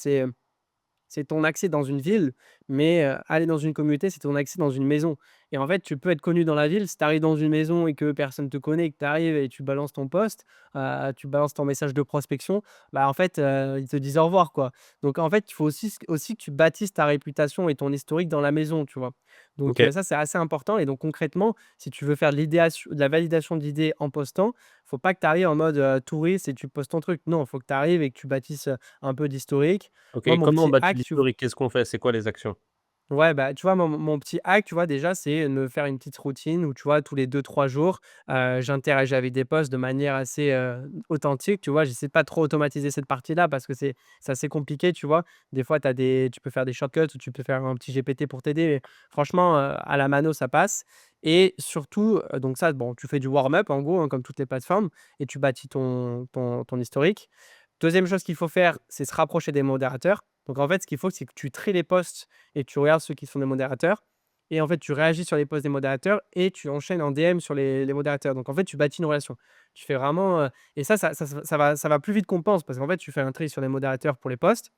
c'est ton accès dans une ville, mais aller dans une communauté, c'est ton accès dans une maison et en fait, tu peux être connu dans la ville, si tu arrives dans une maison et que personne te connaît, que tu arrives et tu balances ton post, tu balances ton message de prospection, bah, en fait, ils te disent au revoir, quoi. Donc en fait, il faut aussi que tu bâtisses ta réputation et ton historique dans la maison, tu vois? Donc OK. ça, c'est assez important et donc concrètement, si tu veux faire de la validation d'idées en postant, faut pas que tu arrives en mode, touriste et tu postes ton truc. Non, il faut que tu arrives et que tu bâtisses, un peu d'historique. OK, Moi, et mon comment on petit bâtit hack, l'historique? Qu'est-ce qu'on fait? C'est quoi les actions? ouais, bah, tu vois, mon petit hack, tu vois, déjà, c'est de me faire une petite routine où, tu vois, tous les 2 3 jours, j'interagis avec des posts de manière assez, authentique, tu vois? J'essaie pas trop automatiser cette partie-là parce que c'est assez compliqué, tu vois? Des fois, tu peux faire des shortcuts ou tu peux faire un petit GPT pour t'aider, mais franchement, à la mano, ça passe et surtout, donc ça, bon, tu fais du warm-up, en gros, hein, comme toutes les plateformes et tu bâtis ton historique. Deuxième chose qu'il faut faire, c'est se rapprocher des modérateurs. Donc en fait, ce qu'il faut, c'est que tu tries les posts et tu regardes ceux qui sont des modérateurs et en fait, tu réagis sur les posts des modérateurs et tu enchaînes en DM sur les modérateurs. Donc en fait, tu bâtis une relation. Tu fais vraiment, et ça va plus vite qu'on pense parce qu'en fait, tu fais un tri sur les modérateurs pour les posts.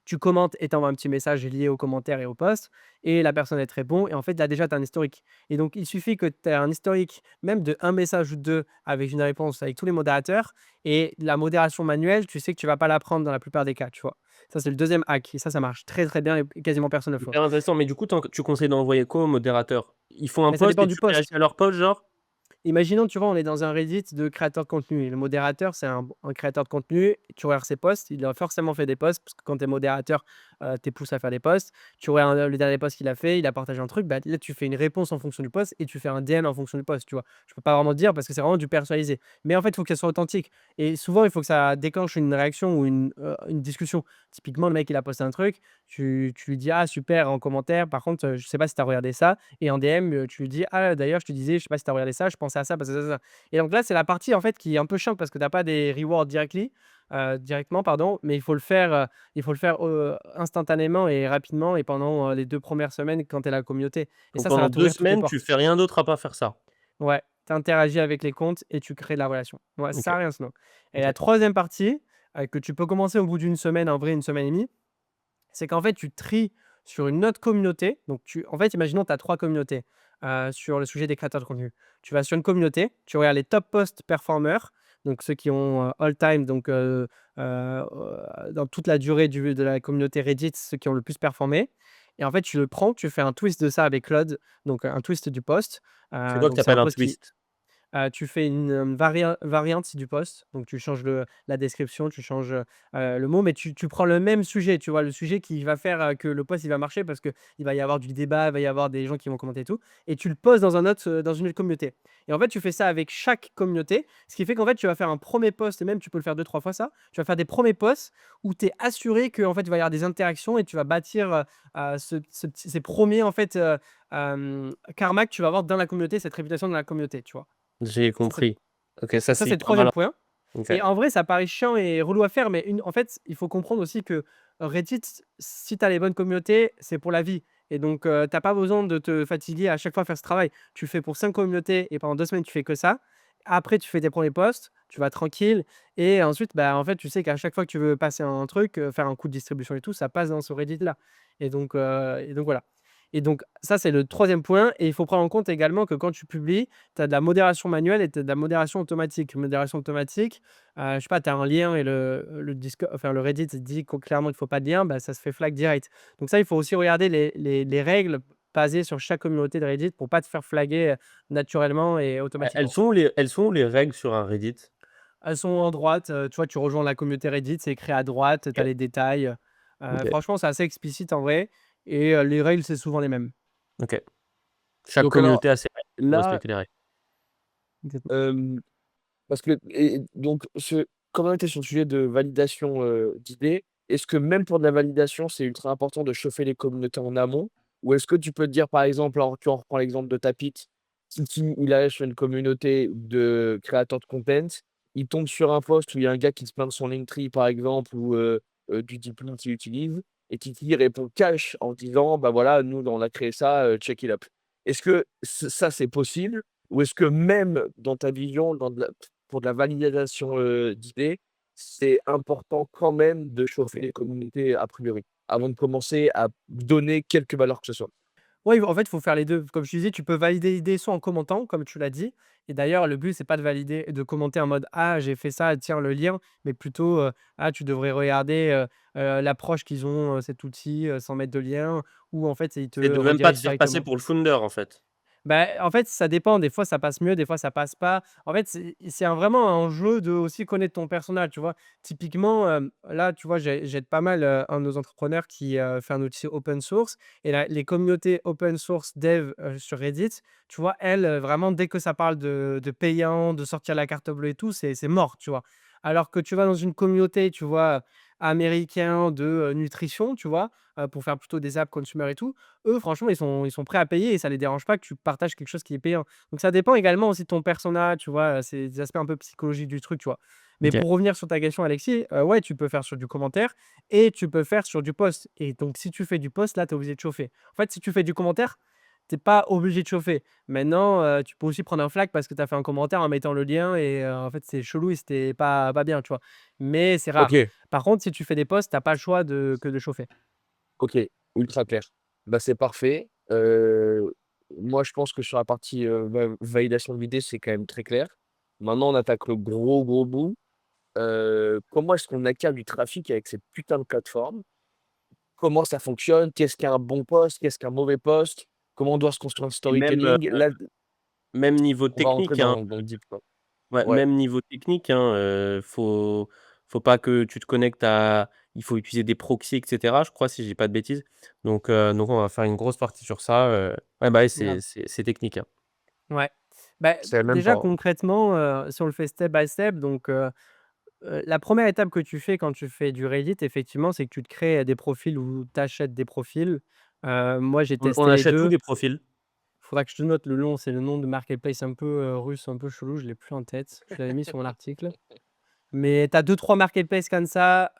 Tu commentes et tu envoies un petit message lié aux commentaires et aux posts et la personne, elle te répond et en fait, là, déjà, tu as un historique et donc il suffit que tu aies un historique, même de un message ou 2 avec une réponse avec tous les modérateurs et la modération manuelle, tu sais que tu vas pas la prendre dans la plupart des cas, tu vois? Ça, c'est le deuxième hack et ça marche très, très bien et quasiment personne ne le fait. Hyper intéressant, mais du coup, tu conseilles d'envoyer quoi aux modérateurs? Ils font un Mais ça post dépend et du tu post. réagis à leur post, genre? Imaginons, tu vois, on est dans un Reddit de créateurs de contenu et le modérateur, c'est un créateur de contenu. Tu regardes ses posts, il a forcément fait des posts parce que quand tu es modérateur, tu es poussé à faire des posts. Tu regardes le dernier post qu'il a fait, il a partagé un truc, bah, là, tu fais une réponse en fonction du post et tu fais un DM en fonction du post, tu vois. Je peux pas vraiment te dire parce que c'est vraiment du personnalisé. Mais en fait, il faut qu'elle soit authentique et souvent, il faut que ça déclenche une réaction ou une discussion. Typiquement, le mec, il a posté un truc, tu lui dis: «Ah super» en commentaire, par contre, je sais pas si tu as regardé ça et en DM, tu lui dis: «Ah d'ailleurs je te disais, je sais pas si tu as regardé ça, je pensais à ça parce que ça, ça, ça». Et donc là, c'est la partie en fait qui est un peu chiante parce que tu as pas des rewards directement pardon, mais il faut le faire, instantanément et rapidement et pendant, les 2 premières semaines quand tu es la communauté et Donc ça pendant va 2 t'ouvrir toutes les semaines, tu portes. fais rien d'autre à part faire ça? Ouais, tu interagis avec les comptes et tu crées de la relation. Ouais, ça OK, sert à rien sinon. Et OK. la troisième partie, que tu peux commencer au bout d'une semaine, en vrai une semaine et demie, c'est qu'en fait, tu tries sur une autre communauté. Donc, en fait, imaginons, tu as 3 communautés sur le sujet des créateurs de contenu. Tu vas sur une communauté, tu regardes les top post performers, donc ceux qui ont all time, donc dans toute la durée de la communauté Reddit, ceux qui ont le plus performé. Et en fait, tu le prends, tu fais un twist de ça avec Claude, donc un twist du post. C'est quoi que tu Donc, c'est un appelles un post qui, twist? tu fais une, variante du post, donc tu changes la description, tu changes, le mot, mais tu prends le même sujet, tu vois? Le sujet qui va faire, que le post il va marcher parce qu'il va y avoir du débat, il va y avoir des gens qui vont commenter et tout et tu le poses dans une autre communauté et en fait, tu fais ça avec chaque communauté, ce qui fait qu'en fait, tu vas faire un premier post et même tu peux le faire 2-3 fois ça. Tu vas faire des premiers posts où tu es assuré qu'en fait, il va y avoir des interactions et tu vas bâtir, ces 1 en fait, karma que tu vas avoir dans la communauté, cette réputation dans la communauté, tu vois? J'ai Ça, c'est compris. OK, ça, ça, c'est c'est le hyper troisième malin. point OK. et en vrai, ça paraît chiant et relou à faire, mais en fait, il faut comprendre aussi que Reddit, si tu as les bonnes communautés, c'est pour la vie et donc tu pas besoin de te fatiguer à chaque fois à faire ce travail. Tu le fais pour 5 communautés et pendant 2 semaines, tu fais que ça. Après, tu fais tes premiers posts, tu vas tranquille et ensuite, bah, en fait, tu sais qu'à chaque fois que tu veux passer un truc, faire un coup de distribution et tout, ça passe dans ce Reddit-là et donc voilà et donc ça, c'est le troisième point et il faut prendre en compte également que quand tu publies, tu as de la modération manuelle et tu as de la modération automatique. Modération automatique, je sais pas, tu as un lien et le Reddit dit clairement qu'il ne faut pas de lien, bah, ça se fait flag direct. Donc ça, il faut aussi regarder les règles basées sur chaque communauté de Reddit pour pas te faire flaguer, naturellement et Elles automatiquement. sont où les règles sur un Reddit? Elles sont en droite, tu vois, tu rejoins la communauté Reddit, c'est écrit à droite, tu as OK, les détails, OK, franchement, c'est assez explicite en vrai et les règles, c'est souvent les mêmes. OK. Chaque Donc alors communauté a ses règles, faut là, respecter les règles. Exactement. hem, parce que et donc comme on était sur le sujet de validation, d'idées, est-ce que même pour de la validation, c'est ultra important de chauffer les communautés en amont? Ou est-ce que tu peux te dire, par exemple, alors tu en reprends l'exemple de Tapit, Titi, il arrive sur une communauté de créateurs de content, il tombe sur un post où il y a un gars qui se plaint de son Linktree, par exemple, ou du diplôme qu'il utilise et Titi répond cash en disant: «Bah, voilà, nous, on a créé ça, check it up». Est-ce que ça, c'est possible? Ou est-ce que même dans ta vision, pour de la validation, d'idées, c'est important quand même de chauffer les communautés a priori, avant de commencer à donner quelque valeur que ce soit? Ouais, en fait, il faut faire les 2. Comme je te disais, tu peux valider l'idée soit en commentant, comme tu l'as dit et d'ailleurs, le but, c'est pas de commenter en mode: «Ah, j'ai fait ça, tiens le lien», mais plutôt, «Ah, tu devrais regarder, l'approche qu'ils ont, cet outil, sans mettre de lien» ou en fait, ils te C'est de même pas te redirigent faire passer directement. pour le founder, en fait. Bah, en fait, ça dépend. Des fois, ça passe mieux, des fois, ça passe pas. En fait, vraiment un jeu de aussi connaître ton personnage, tu vois? Typiquement, là, tu vois, j'aide pas mal, un de nos entrepreneurs qui, fait un outil open source et les communautés open source dev, sur Reddit, tu vois, elles, vraiment, dès que ça parle de payant, de sortir la carte bleue et tout, c'est mort, tu vois? Alors que tu vas dans une communauté, tu vois, américain de, nutrition, tu vois, pour faire plutôt des apps consumer et tout, eux, franchement, ils sont prêts à payer et ça les dérange pas que tu partages quelque chose qui est payant. Donc ça dépend également aussi de ton persona, tu vois? C'est des aspects un peu psychologiques du truc, tu vois? Mais OK. pour revenir sur ta question, Alexis, ouais, tu peux faire sur du commentaire et tu peux faire sur du post et donc si tu fais du post, là, tu es obligé de chauffer. En fait, si tu fais du commentaire, tu pas obligé de chauffer. Maintenant, tu peux aussi prendre un flag parce que tu as fait un commentaire en mettant le lien et en fait, c'est chelou et c'était pas bien, tu vois? Mais c'est OK. rare. Par contre, si tu fais des posts, tu as pas le choix que de chauffer. OK, ultra clair. Bah, c'est parfait. Moi, je pense que sur la partie, validation de l'idée, c'est quand même très clair. Maintenant, on attaque le gros, gros bout. Comment est-ce qu'on acquiert du trafic avec ces putains de plateformes? Comment ça fonctionne? Qu'est-ce qu'un bon post? Qu'est-ce qu'un mauvais post? Comment on doit se construire un Et même, storytelling? Là, même niveau on va rentrer technique, hein. dans le deep, quoi. Ouais, Ouais, même niveau technique, hein, faut pas que tu te connectes à il faut utiliser des proxys et cetera, je crois, si je dis pas de bêtises. Donc on va faire une grosse partie sur ça, ouais, bah, ouais, Grave. c'est technique, hein. Ouais. Bah, je savais même déjà pas, hein. concrètement, si on le fait step by step, donc la première étape que tu fais quand tu fais du Reddit, effectivement, c'est que tu te crées des profils ou tu achètes des profils. Moi, j'ai On testé les achète où 2. des profils? Faudra que je te note le nom, c'est le nom de marketplace un peu, russe, un peu chelou, je l'ai plus en tête. Je l'avais mis sur mon article. Mais tu as 2-3 marketplaces comme ça,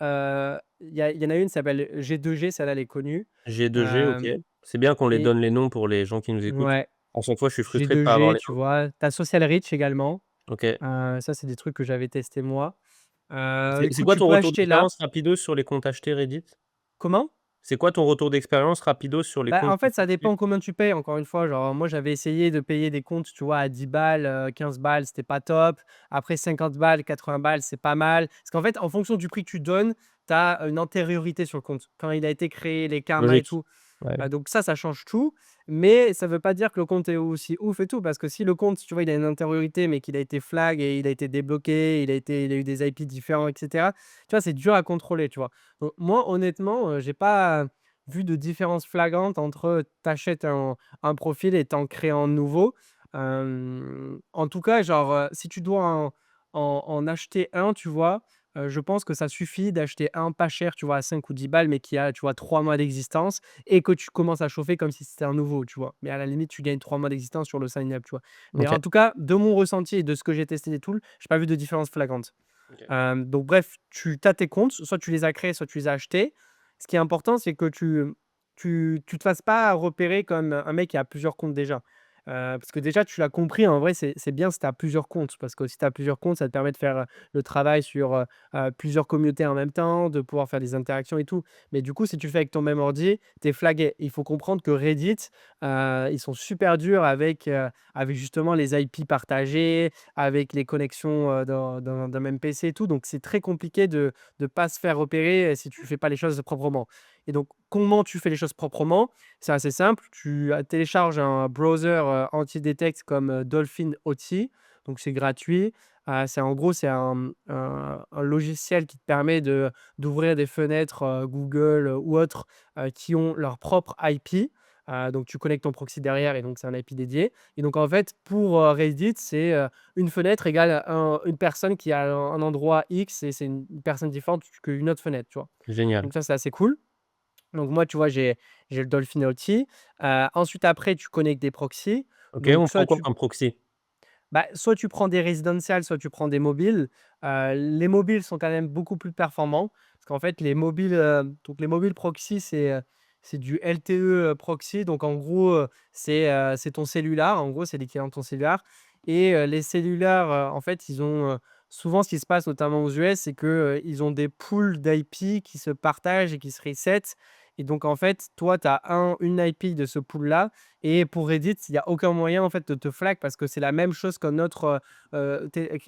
il y en a une qui s'appelle G2G, celle-là elle est connue. G2G, OK. Hem C'est bien qu'on les et donne les noms pour les gens qui nous écoutent. ouais, À chaque fois, je suis frustré de pas avoir G2G, les tu noms. vois? Tu as Social Reach également, OK. ça c'est des trucs que j'avais testé moi. C'est Écoute, quoi tu ton peux retour acheter là. d'expérience rapidos sur les comptes achetés Reddit? Comment? C'est quoi ton retour d'expérience rapidos sur les Bah, comptes en que fait, tu ça suis? dépend combien tu payes, encore une fois. Genre, moi, j'avais essayé de payer des comptes, tu vois, à 10 balles, 15 balles, c'était pas top. Après 50 balles, 80 balles, c'est pas mal. Parce qu'en fait, en fonction du prix que tu donnes, tu as une antériorité sur le compte. Quand il a été créé, les karmas et Logique. tout. Ouais. Donc ça change tout. Mais ça veut pas dire que le compte est aussi ouf et tout. Parce que si le compte, tu vois, il a une antériorité, mais qu'il a été flag et il a été débloqué, il a eu des IP différents, et cetera, tu vois, c'est dur à contrôler, tu vois? Donc moi, honnêtement, j'ai pas vu de différence flagrante entre t'achètes un profil et tu crées un nouveau. En tout cas, genre, si tu dois en acheter un, tu vois, je pense que ça suffit d'acheter un pas cher, tu vois, à 5 ou 10 balles, mais qui a, tu vois, 3 mois d'existence et que tu commences à chauffer comme si c'était un nouveau, tu vois? Mais à la limite, tu gagnes 3 mois d'existence sur le sign up, tu vois? Mais OK. en tout cas, de mon ressenti et de ce que j'ai testé des tools, j'ai pas vu de différence flagrante. OK. Donc bref, tu as tes comptes, soit tu les as créés, soit tu les as achetés. Ce qui est important, c'est que tu te fasses pas repérer comme un mec qui a plusieurs comptes déjà. Parce que déjà, tu l'as compris, en vrai, c'est bien si tu as plusieurs comptes. Parce que si tu as plusieurs comptes, ça te permet de faire, le travail sur, plusieurs communautés en même temps, de pouvoir faire des interactions et tout. Mais du coup, si tu le fais avec ton même ordi, tu es flagué. Il faut comprendre que Reddit, ils sont super durs avec justement les IP partagés, avec les connexions, d'un même PC et tout. Donc c'est très compliqué de pas se faire repérer, si tu fais pas les choses proprement. Et donc comment tu fais les choses proprement? C'est assez simple, tu, télécharges un browser, anti-détect comme, Dolphin OT, donc c'est gratuit. C'est en gros, c'est un logiciel qui te permet d'ouvrir des fenêtres, Google, ou autres, qui ont leur propre IP. Donc tu connectes ton proxy derrière et donc c'est un IP dédié. Et donc en fait, pour, Reddit, c'est, une fenêtre égale une personne qui a un endroit X et c'est une personne différente qu'une autre fenêtre, tu vois? Génial. Donc ça, c'est assez cool. Donc moi, tu vois, j'ai le Dolphin OT. Ensuite après, tu connectes des proxys. OK, Donc on prend quoi comme proxy? soit tu prends des résidentiels, soit tu prends des mobiles. Les mobiles sont quand même beaucoup plus performants parce qu'en fait, les mobiles proxy, c'est du LTE, proxy. Donc en gros, c'est ton cellulaire. En gros, c'est l'équivalent de ton cellulaire et les cellulaires, en fait, ils ont, souvent ce qui se passe notamment aux US, c'est que, ils ont des pools d'IP qui se partagent et qui se reset et donc en fait, toi, tu as une IP de ce pool-là et pour Reddit, il y a aucun moyen en fait de te flag parce que c'est la même chose qu'un autre,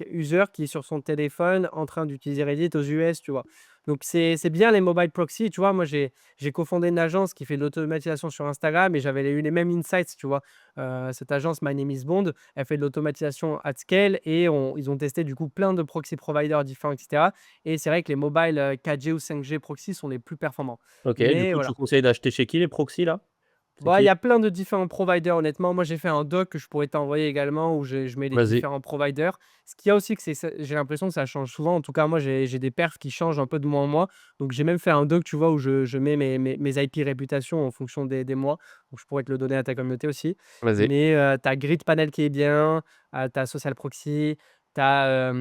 user qui est sur son téléphone en train d'utiliser Reddit aux US, tu vois? Donc c'est bien les mobile proxy, tu vois? Moi, j'ai cofondé une agence qui fait de l'automatisation sur Instagram et j'avais eu les mêmes insights, tu vois? Cette agence My Name is Bond, elle fait de l'automatisation at scale et ils ont testé du coup plein de proxy providers différents et cetera et c'est vrai que les mobile, 4G ou 5G proxy sont les plus performants. OK, du Mais coup, tu voilà. conseilles d'acheter chez qui les proxys là? C'est Bah, il y qui? a plein de différents providers honnêtement. Moi, j'ai fait un doc que je pourrais t'envoyer également où je mets les Vas-y. différents providers. Ce qu'il y a aussi que j'ai l'impression que ça change souvent. En tout cas, moi, j'ai des perfs qui changent un peu de mois en mois. Donc j'ai même fait un doc, tu vois, où je mets mes IP réputations en fonction des mois. Donc je pourrais te le donner à ta communauté aussi. Vas-y. Mais, tu as Grid Panel qui est bien, tu as Social Proxy, tu as,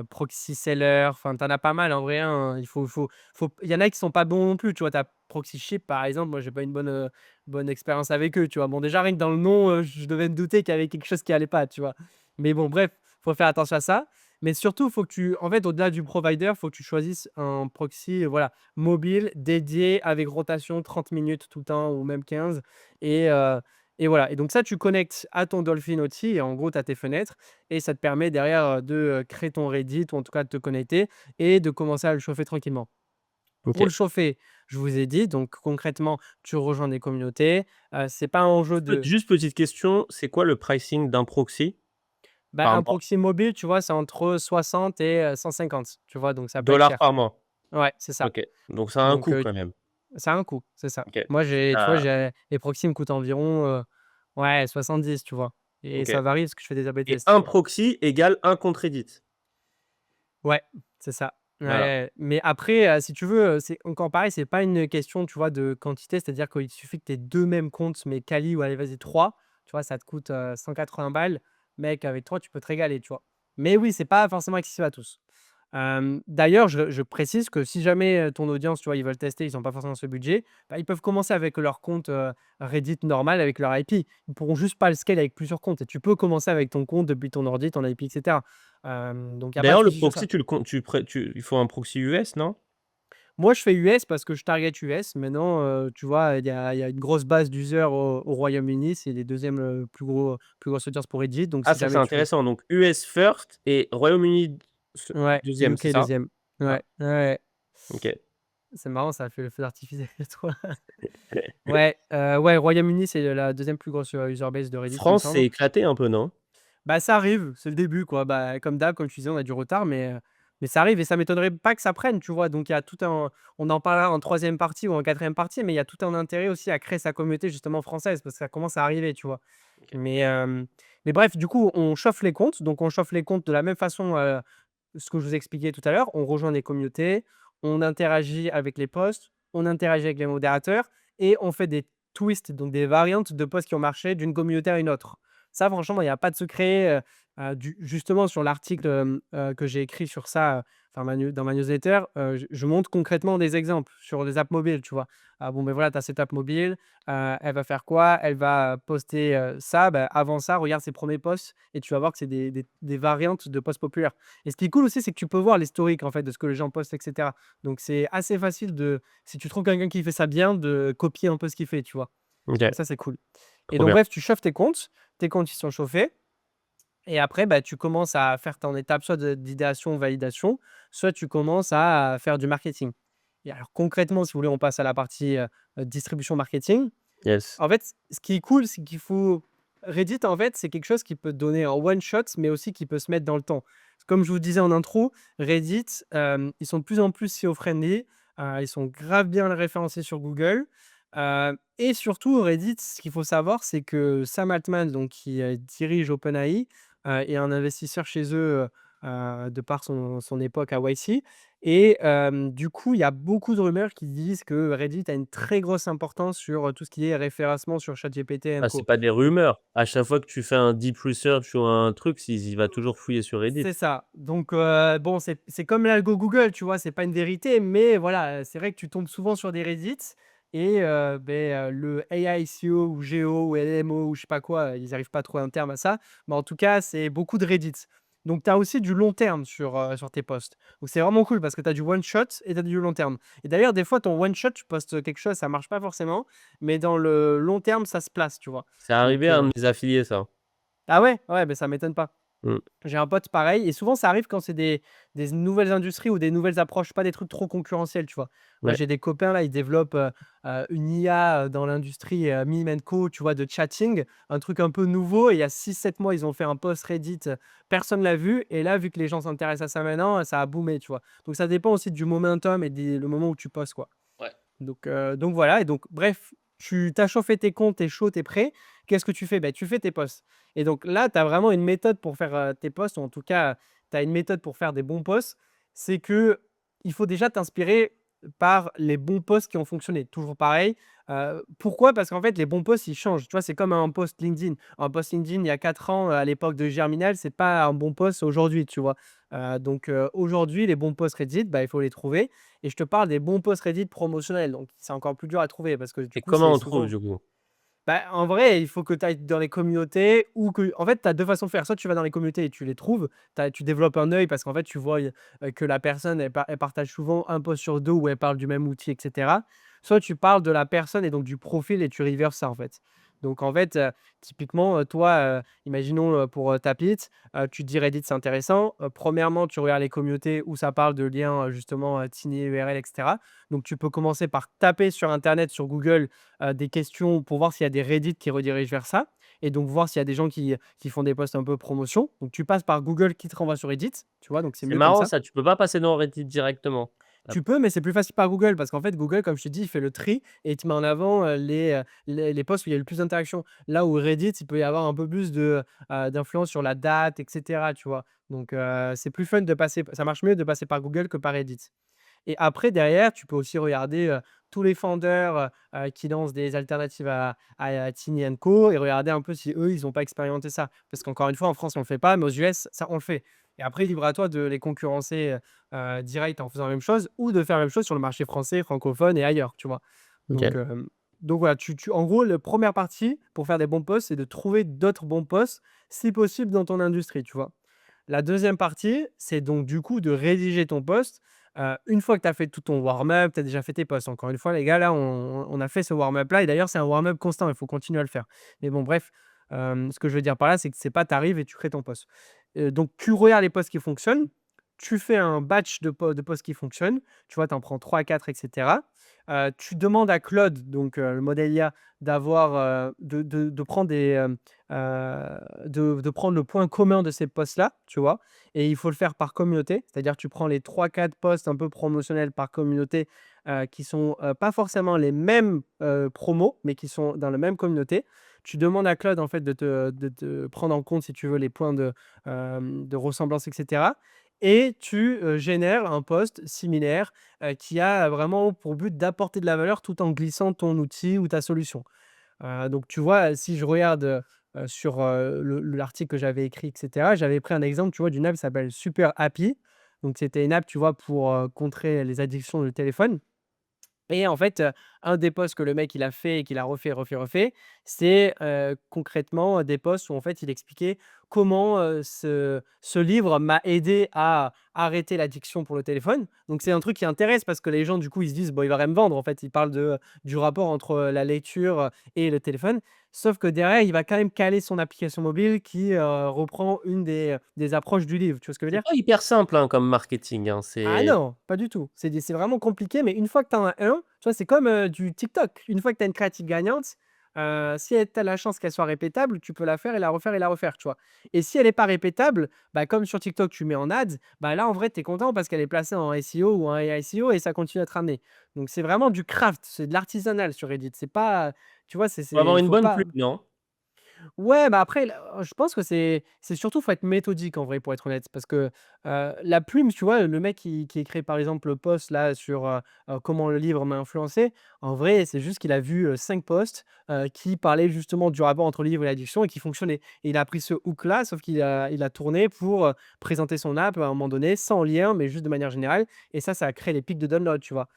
Proxy Seller, enfin tu en as pas mal en vrai, hein. Il y en a qui sont pas bons non plus, tu vois? Tu as Proxy Ship par exemple, moi j'ai pas une bonne expérience avec eux, tu vois? Bon, déjà, rien que dans le nom, je devais me douter qu'il y avait quelque chose qui allait pas, tu vois? Mais bon, bref, faut faire attention à ça. Mais surtout, faut que tu en fait, au-delà du provider, faut que tu choisisses un proxy, voilà, mobile, dédié, avec rotation 30 minutes tout le temps ou même 15 et heu et voilà et donc ça, tu connectes à ton Dolphin OT et en gros, tu as tes fenêtres et ça te permet derrière, créer ton Reddit ou en tout cas de te connecter et de commencer à le chauffer tranquillement. Pour OK. le chauffer, je vous ai dit, donc concrètement, tu rejoins des communautés, c'est pas un enjeu de Juste petite question, c'est quoi le pricing d'un proxy bah, par un mois? proxy mobile, tu vois, c'est entre 60 et 150, tu vois? Donc ça peut être Dollars cher. par mois? Ouais, c'est ça. OK, donc ça a un Donc coût quand même. ça a un coût, c'est ça. OK. Moi, tu vois, Ah, les proxys me coûtent environ, ouais 70, tu vois? Et OK ça varie parce que je fais des AB et tests, tu un vois? proxy égale un compte Reddit? Ouais, c'est ça. Ouais, Voilà. ouais, mais après, si tu veux, c'est encore pareil, c'est pas une question, tu vois, de quantité. C'est-à-dire qu'il suffit que tu aies 2 mêmes comptes, mais quali ou allez, vas-y 3, tu vois? Ça te coûte, 180 balles. Mec, avec 3 tu peux te régaler, tu vois? Mais oui, c'est pas forcément accessible à tous. D'ailleurs, je précise que si jamais, ton audience, tu vois, ils veulent tester, ils ont pas forcément ce budget, bah, ils peuvent commencer avec leur compte, Reddit normal avec leur IP. Ils pourront juste pas le scale avec plusieurs comptes et tu peux commencer avec ton compte depuis ton ordi, ton IP et cetera. Donc il y a pas de D'ailleurs le souci sur proxy ça. tu le con tu pré tu il faut un proxy US, non? Moi, je fais US parce que je target US. Maintenant, tu vois, il y a une grosse base d'users au Royaume-Uni. C'est les 2e, plus grosse audience pour Reddit. Donc Ah si ça c'est jamais tu veux intéressant donc US first et Royaume-Uni se ouais, 2e, UK c'est ça? 2e. Ah Ouais, ouais, ouais. OK. C'est marrant, ça a fait le feu d'artifice avec toi. Ouais, ouais, Royaume-Uni, c'est la 2e plus grosse, user base de Reddit, il me France, c'est semble. éclaté un peu, non? Bah, ça arrive, c'est le début, quoi. Bah, comme d'hab, comme tu disais, on a du retard, mais ça arrive et ça m'étonnerait pas que ça prenne, tu vois? Donc il y a tout un on en parlera en troisième partie ou en quatrième partie, mais il y a tout un intérêt aussi à créer sa communauté justement française parce que ça commence à arriver, tu vois? OK. Mais bref, du coup, on chauffe les comptes, donc on chauffe les comptes de la même façon, ce que je vous expliquais tout à l'heure. On rejoint des communautés, on interagit avec les posts, on interagit avec les modérateurs et on fait des twists, donc des variantes de posts qui ont marché d'une communauté à une autre. Ça, franchement, il y a pas de secret, du justement sur l'article, que j'ai écrit sur ça, enfin dans ma newsletter, je montre concrètement des exemples sur des apps mobiles, tu vois? Ah bon, ben voilà, tu as cette app mobile, elle va faire quoi? Elle va poster, ça, bah, avant ça, regarde ses premiers posts et tu vas voir que c'est des variantes de posts populaires et ce qui est cool aussi, c'est que tu peux voir l'historique, en fait, de ce que les gens postent et cetera. Donc c'est assez facile de si tu trouves quelqu'un qui fait ça bien, de copier un peu ce qu'il fait, tu vois? OK, Donc ça, c'est cool et trop donc bien. bref, tu chauffes tes comptes, ils sont chauffés et après, bah, tu commences à faire ton étape soit d'idéation, validation, soit tu commences à faire du marketing et alors concrètement, si vous voulez, on passe à la partie, distribution marketing. Yes. En fait, ce qui est cool, c'est qu'il faut Reddit, en fait, c'est quelque chose qui peut te donner en one shot, mais aussi qui peut se mettre dans le temps. Comme je vous disais en intro, Reddit, ils sont de plus en plus SEO friendly, ils sont grave bien référencés sur Google, et surtout Reddit, ce qu'il faut savoir, c'est que Sam Altman, donc qui, dirige OpenAI, est un investisseur chez eux, de par son époque à YC et du coup, il y a beaucoup de rumeurs qui disent que Reddit a une très grosse importance sur, tout ce qui est référencement sur ChatGPT et Ah, c'est co. pas des rumeurs. À chaque fois que tu fais un deep research ou un truc, il va toujours fouiller sur Reddit. C'est ça. Donc bon, c'est comme l'algo Google, tu vois? C'est pas une vérité, mais voilà, c'est vrai que tu tombes souvent sur des Reddit et le AI SEO ou GEO ou LMO ou je sais pas quoi, ils arrivent pas à trouver un terme à ça, mais en tout cas, c'est beaucoup de Reddit. Donc tu as aussi du long terme sur tes posts. Donc c'est vraiment cool parce que tu as du one shot et tu as du long terme. Et d'ailleurs, des fois, ton one shot, tu postes quelque chose, ça marche pas forcément, mais dans le long terme, ça se place, tu vois? C'est arrivé Donc à un de mes affiliés ça. ah ouais? Ouais, ben ça m'étonne pas. Mmh. J'ai un pote pareil et souvent ça arrive quand c'est des nouvelles industries ou des nouvelles approches, pas des trucs trop concurrentiels, tu vois? Moi, Ouais. j'ai des copains là, ils développent, une IA, dans l'industrie, meme co, tu vois, de chatting, un truc un peu nouveau et il y a 6 7 mois, ils ont fait un post Reddit, personne l'a vu et là, vu que les gens s'intéressent à ça maintenant, ça a boomé, tu vois? Donc ça dépend aussi du momentum et le moment où tu postes, quoi. Ouais. Donc voilà et donc bref, tu as chauffé tes comptes, tu es chaud, tu es prêt. Qu'est-ce que tu fais? Bah, tu fais tes posts et donc là, tu as vraiment une méthode pour faire, tes posts ou en tout cas, tu as une méthode pour faire des bons posts. C'est que il faut déjà t'inspirer par les bons posts qui ont fonctionné. Toujours pareil, pourquoi? Parce qu'en fait, les bons posts, ils changent. Tu vois? C'est comme un post LinkedIn. Un post LinkedIn il y a 4 ans, à l'époque de Germinal, c'est pas un bon post aujourd'hui, tu vois? Aujourd'hui, les bons posts Reddit, bah, il faut les trouver et je te parle des bons posts Reddit promotionnels, donc c'est encore plus dur à trouver parce que du Et coup, comment c'est on trouve souvent du coup? Bah, en vrai, il faut que tu ailles dans les communautés ou que en fait, tu as 2 façons de faire. Soit tu vas dans les communautés et tu les trouves, tu développes un œil parce qu'en fait, tu vois, que la personne, elle partage souvent un post sur 2 où elle parle du même outil et cetera. Soit tu parles de la personne et donc du profil et tu reverses ça, en fait. Donc en fait, typiquement, toi, imaginons, pour, Tapit, tu te dis: «Reddit, c'est intéressant». 1°, tu regardes les communautés où ça parle de liens, justement, signés URL et cetera. Donc tu peux commencer par taper sur internet, sur Google, des questions pour voir s'il y a des Reddit qui redirigent vers ça et donc voir s'il y a des gens qui font des posts un peu promotion. Donc tu passes par Google qui te renvoie sur Reddit, tu vois? Donc c'est C'est mieux comme marrant ça. ça, tu peux pas passer dans Reddit directement. Ah, Tu peux, mais c'est plus facile par Google parce qu'en fait, Google, comme je te dis, il fait le tri et il te met en avant, les posts où il y a le plus d'interactions. Là où Reddit, il peut y avoir un peu plus d'influence sur la date et cetera, tu vois? Donc c'est plus fun de passer ça marche mieux de passer par Google que par Reddit. Et après derrière, tu peux aussi regarder, tous les founders, qui lancent des alternatives à Tiny Co et regarder un peu si eux, ils ont pas expérimenté ça. Parce qu'encore une fois, en France, on le fait pas, mais aux US, ça, on le fait. Et après, libre à toi de les concurrencer, direct en faisant la même chose ou de faire la même chose sur le marché français, francophone et ailleurs, tu vois? Donc, OK. voilà, en gros, la première partie pour faire des bons posts, c'est de trouver d'autres bons posts, si possible dans ton industrie, tu vois? La deuxième partie, c'est donc du coup de rédiger ton post. Une fois que tu as fait tout ton warm-up, tu as déjà fait tes posts. Encore une fois, les gars, là, on a fait ce warm-up-là et d'ailleurs, c'est un warm-up constant, il faut continuer à le faire. Mais bon, bref, ce que je veux dire par là, c'est que c'est pas tu arrives et tu crées ton post. Donc tu regardes les posts qui fonctionnent, tu fais un batch de posts qui fonctionnent, tu vois, tu en prends 3-4 et cetera. Tu demandes à Claude, donc le modèle IA, d'avoir, de prendre de prendre le point commun de ces posts-là, tu vois? Et il faut le faire par communauté, c'est-à-dire tu prends les 3-4 posts un peu promotionnels par communauté, qui sont, pas forcément les mêmes, promos, mais qui sont dans la même communauté. Tu demandes à Claude, en fait, de te prendre en compte, si tu veux, les points de ressemblance et cetera et tu, génères un post similaire, qui a vraiment pour but d'apporter de la valeur tout en glissant ton outil ou ta solution. Donc tu vois, si je regarde, sur, l'article que j'avais écrit et cetera, j'avais pris un exemple, tu vois, d'une app qui s'appelle Super Happy. Donc c'était une app, tu vois, pour, contrer les addictions de téléphone. Et en fait, un des posts que le mec il a fait et qu'il a refait, refait, refait, c'est, concrètement, des posts où en fait il expliquait comment, ce livre m'a aidé à arrêter l'addiction pour le téléphone. Donc c'est un truc qui intéresse parce que les gens du coup ils se disent: «Bon il va rien me vendre» en fait. Il parle du rapport entre, la lecture, et le téléphone. Sauf que derrière, il va quand même caler son application mobile qui, reprend une des approches du livre. Tu vois ce que je veux C'est dire? pas hyper simple, hein, comme marketing, hein, Ah c'est non, pas du tout. C'est vraiment compliqué, mais une fois que tu en as un, tu vois, c'est comme, du TikTok. Une fois que tu as une créative gagnante, si tu as la chance qu'elle soit répétable, tu peux la faire et la refaire, tu vois? Et si elle est pas répétable, bah, comme sur TikTok, tu mets en ads, bah, là, en vrai, tu es content parce qu'elle est placée en SEO ou en AI SEO et ça continue à te ramener. Donc c'est vraiment du craft, c'est de l'artisanal sur Reddit. C'est pas, tu vois, faut avoir il une faut bonne pas. plume, non? Ouais, bah, après je pense que c'est surtout faut être méthodique en vrai pour être honnête parce que, la plume, tu vois, le mec qui écrit par exemple le post là sur, comment le livre m'a influencé, en vrai, c'est juste qu'il a vu, 5 posts, qui parlaient justement du rapport entre le livre et l'addiction et qui fonctionnaient et il a pris ce hook là, sauf qu'il a tourné pour, présenter son app à un moment donné sans lien, mais juste de manière générale et ça a créé les pics de download, tu vois?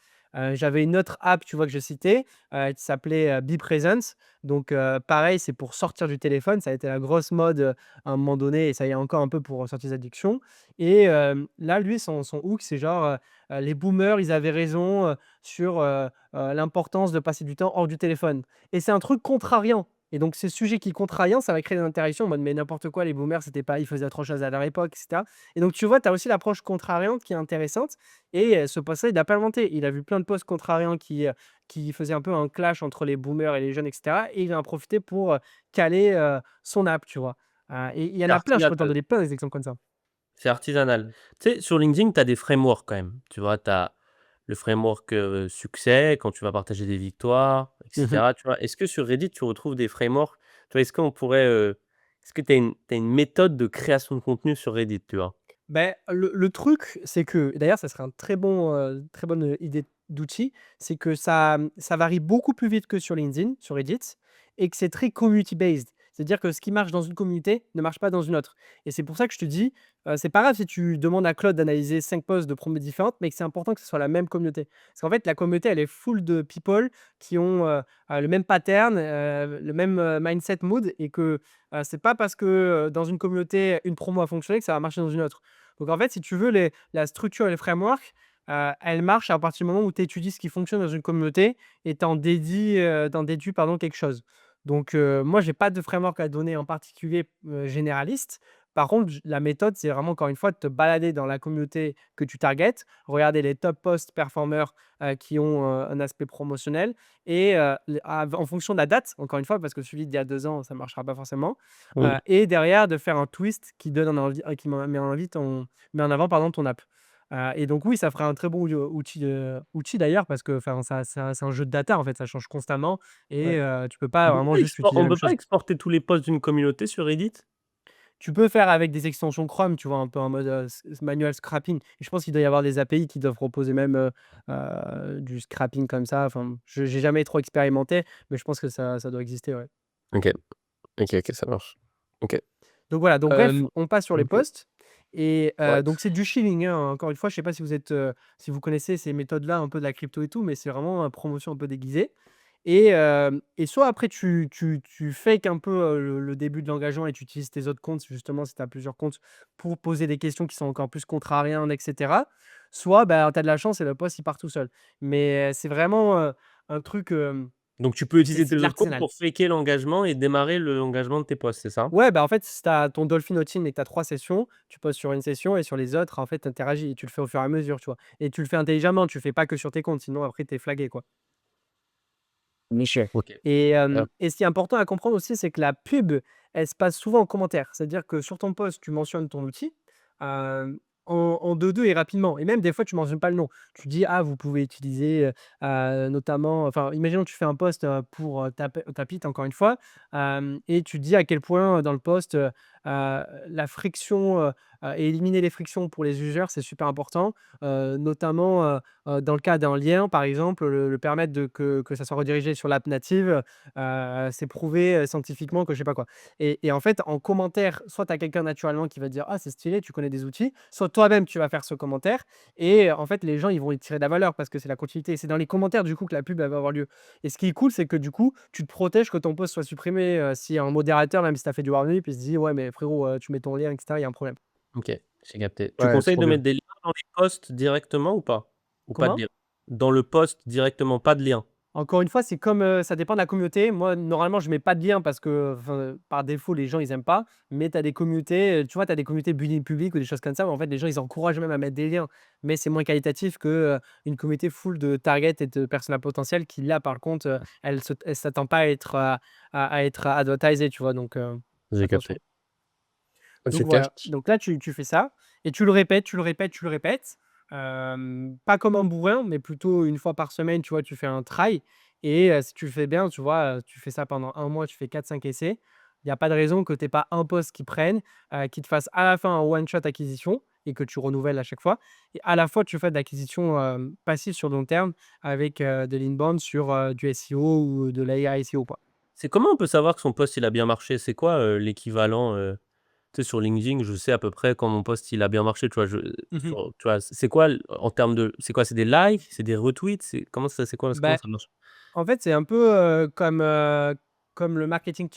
J'avais une autre app, tu vois, que je citais, qui s'appelait, Be Present. Donc pareil, c'est pour sortir du téléphone. Ça a été la grosse mode, à un moment donné et ça y est encore un peu pour sortir des addictions et là, lui, son hook, c'est genre, les boomers, ils avaient raison, sur, l'importance de passer du temps hors du téléphone et c'est un truc contrariant et donc ce sujet qui est contrariant, ça va créer des interactions en mode: «Mais n'importe quoi, les boomers, c'était pas ils faisaient autre chose à leur époque» et cetera et donc tu vois, tu as aussi l'approche contrariante qui est intéressante et ce post-là, il l'a pas inventé. Il a vu plein de posts contrariants qui faisait un peu un clash entre les boomers et les jeunes et cetera et il en a profité pour, caler, son app, tu vois? Et il y en C'est a plein, je pourrais t'en artisanal. donner plein des exemples comme ça. C'est artisanal. Tu sais, sur LinkedIn, tu as des frameworks quand même. Tu vois, tu as le framework, succès, quand tu vas partager des victoires et Mmh mh. cetera, tu vois? Est-ce que sur Reddit, tu retrouves des frameworks? Tu vois, est-ce que tu as une méthode de création de contenu sur Reddit, tu vois? Le truc, c'est que d'ailleurs, ça serait un très bonne, idée d'outil, c'est que ça varie beaucoup plus vite que sur LinkedIn, sur Reddit et que c'est très community based. C'est-à-dire que ce qui marche dans une communauté ne marche pas dans une autre. Et c'est pour ça que je te dis, c'est pas grave si tu demandes à Claude d'analyser 5 posts de promos différentes, mais que c'est important que ce soit la même communauté. Parce qu'en fait, la communauté, elle est full de people qui ont, le même pattern, le même, mindset, mood et que, c'est pas parce que, dans une communauté, une promo a fonctionné que ça va marcher dans une autre. Donc en fait, si tu veux, la structure et les frameworks, elles marchent à partir du moment où tu étudies ce qui fonctionne dans une communauté et tu en déduis, pardon, quelque chose. Donc moi, j'ai pas de framework à donner en particulier, généraliste. Par contre, la méthode, c'est vraiment encore une fois de te balader dans la communauté que tu targetes, regarder les top posts performeurs, qui ont, un aspect promotionnel et en fonction de la date, encore une fois, parce que celui d'il y a 2 ans, ça ne marchera pas forcément, Oui. et derrière de faire un twist qui donne en envie qui met en avant, pardon, ton app. Et donc oui, ça ferait un très bon outil d'ailleurs parce que, enfin, ça c'est un jeu de data, en fait, ça change constamment et Ouais. tu peux pas vraiment juste utiliser la On même peut pas chose. exporter tous les posts d'une communauté sur Reddit? Tu peux faire avec des extensions Chrome, tu vois? Un peu en mode, manual scrapping et je pense qu'il doit y avoir des API qui doivent proposer même, du scrapping comme ça. Enfin, je j'ai jamais trop expérimenté, mais je pense que ça doit exister, ouais. OK. OK, ça marche. OK. Donc voilà, donc bref, Hem, on passe sur les OK. posts et Ouais. donc c'est du shilling, hein, encore une fois, je sais pas si vous êtes, si vous connaissez ces méthodes-là un peu de la crypto et tout, mais c'est vraiment, promotion un peu déguisée et soit après tu fakes un peu, le début de l'engagement et tu utilises tes autres comptes, justement, si tu as plusieurs comptes, pour poser des questions qui sont encore plus contrariantes et cetera. Soit, bah, tu as de la chance et le post il part tout seul. Mais, c'est vraiment, un truc, Donc tu peux utiliser c'est tes de autres comptes l'artisanal. pour faker l'engagement et démarrer l'engagement de tes posts, c'est ça? Ouais, bah, en fait, si tu as ton Dolphin Opt-in et que tu as 3 sessions, tu poses sur une session et sur les autres, en fait, tu interagis et tu le fais au fur et à mesure, tu vois? Et tu le fais intelligemment, tu le fais pas que sur tes comptes, sinon après tu es flagué, quoi. Niché. OK. Et ce qui est important à comprendre aussi, c'est que la pub, elle se passe souvent en commentaire. C'est-à-dire que sur ton post, tu mentionnes ton outil, hem, en 2-2 et rapidement et même des fois, tu mentionnes pas le nom. Tu dis: «Ah, vous pouvez utiliser, notamment» enfin, imaginons que tu fais un post, pour, Tapit encore une fois, et tu dis à quel point, dans le post, la friction, et éliminer les frictions pour les users, c'est super important, notamment, dans le cas d'un lien, par exemple, le permettre que ça soit redirigé sur l'app native, c'est prouvé, scientifiquement que je sais pas quoi et en fait, en commentaire, soit tu as quelqu'un naturellement qui va te dire: «Ah, c'est stylé, tu connais des outils», soit toi-même tu vas faire ce commentaire et en fait, les gens, ils vont y tirer de la valeur parce que c'est la continuité. C'est dans les commentaires, du coup, que la pub, elle va avoir lieu et ce qui est cool, c'est que, du coup, tu te protèges que ton post soit supprimé, s'il y a un modérateur, même si tu as fait du warning, puis il se dit: «Ouais, mais frérot, tu mets ton lien et cetera, il y a un problème». OK, j'ai capté. Tu Ouais, conseilles trop de bien. mettre des liens dans les posts directement ou pas? Ou pas de Comment? lien? Dans le post directement, pas de lien? Encore une fois, c'est comme, ça dépend de la communauté. Moi, normalement, je mets pas de lien parce que, enfin, par défaut, les gens, ils aiment pas. Mais tu as des communautés, tu vois, tu as des communautés bullying public ou des choses comme ça où en fait, les gens, ils encouragent même à mettre des liens. Mais c'est moins qualitatif que, une communauté full de target et de personnes à potentiel qui, là, par contre, elle s'attend pas à être, à être advertisée, tu vois? Donc, J'ai attention. capté. Donc OK, voilà, cash. donc là tu fais ça et tu le répètes, tu le répètes, tu le répètes, pas comme un bourrin, mais plutôt une fois par semaine, tu vois? Tu fais un try et si tu le fais bien, tu vois? Tu fais ça pendant un mois, tu fais 4-5 essais. Il y a pas de raison que tu aies pas un post qui prenne, qui te fasse à la fin un one shot acquisition et que tu renouvelles à chaque fois et à la fois tu fais de l'acquisition, passive sur le long terme avec, de l'inbound sur, du SEO ou de l'AI SEO, quoi. C'est comment on peut savoir que son post, il a bien marché? C'est quoi, l'équivalent, tu sais, sur LinkedIn, je sais à peu près quand mon post, il a bien marché, tu vois? Mmh. Tu vois, c'est quoi en termes de c'est quoi? C'est des likes? C'est des retweets? Comment Bah, ça marche? en fait, c'est un peu, comme le marketing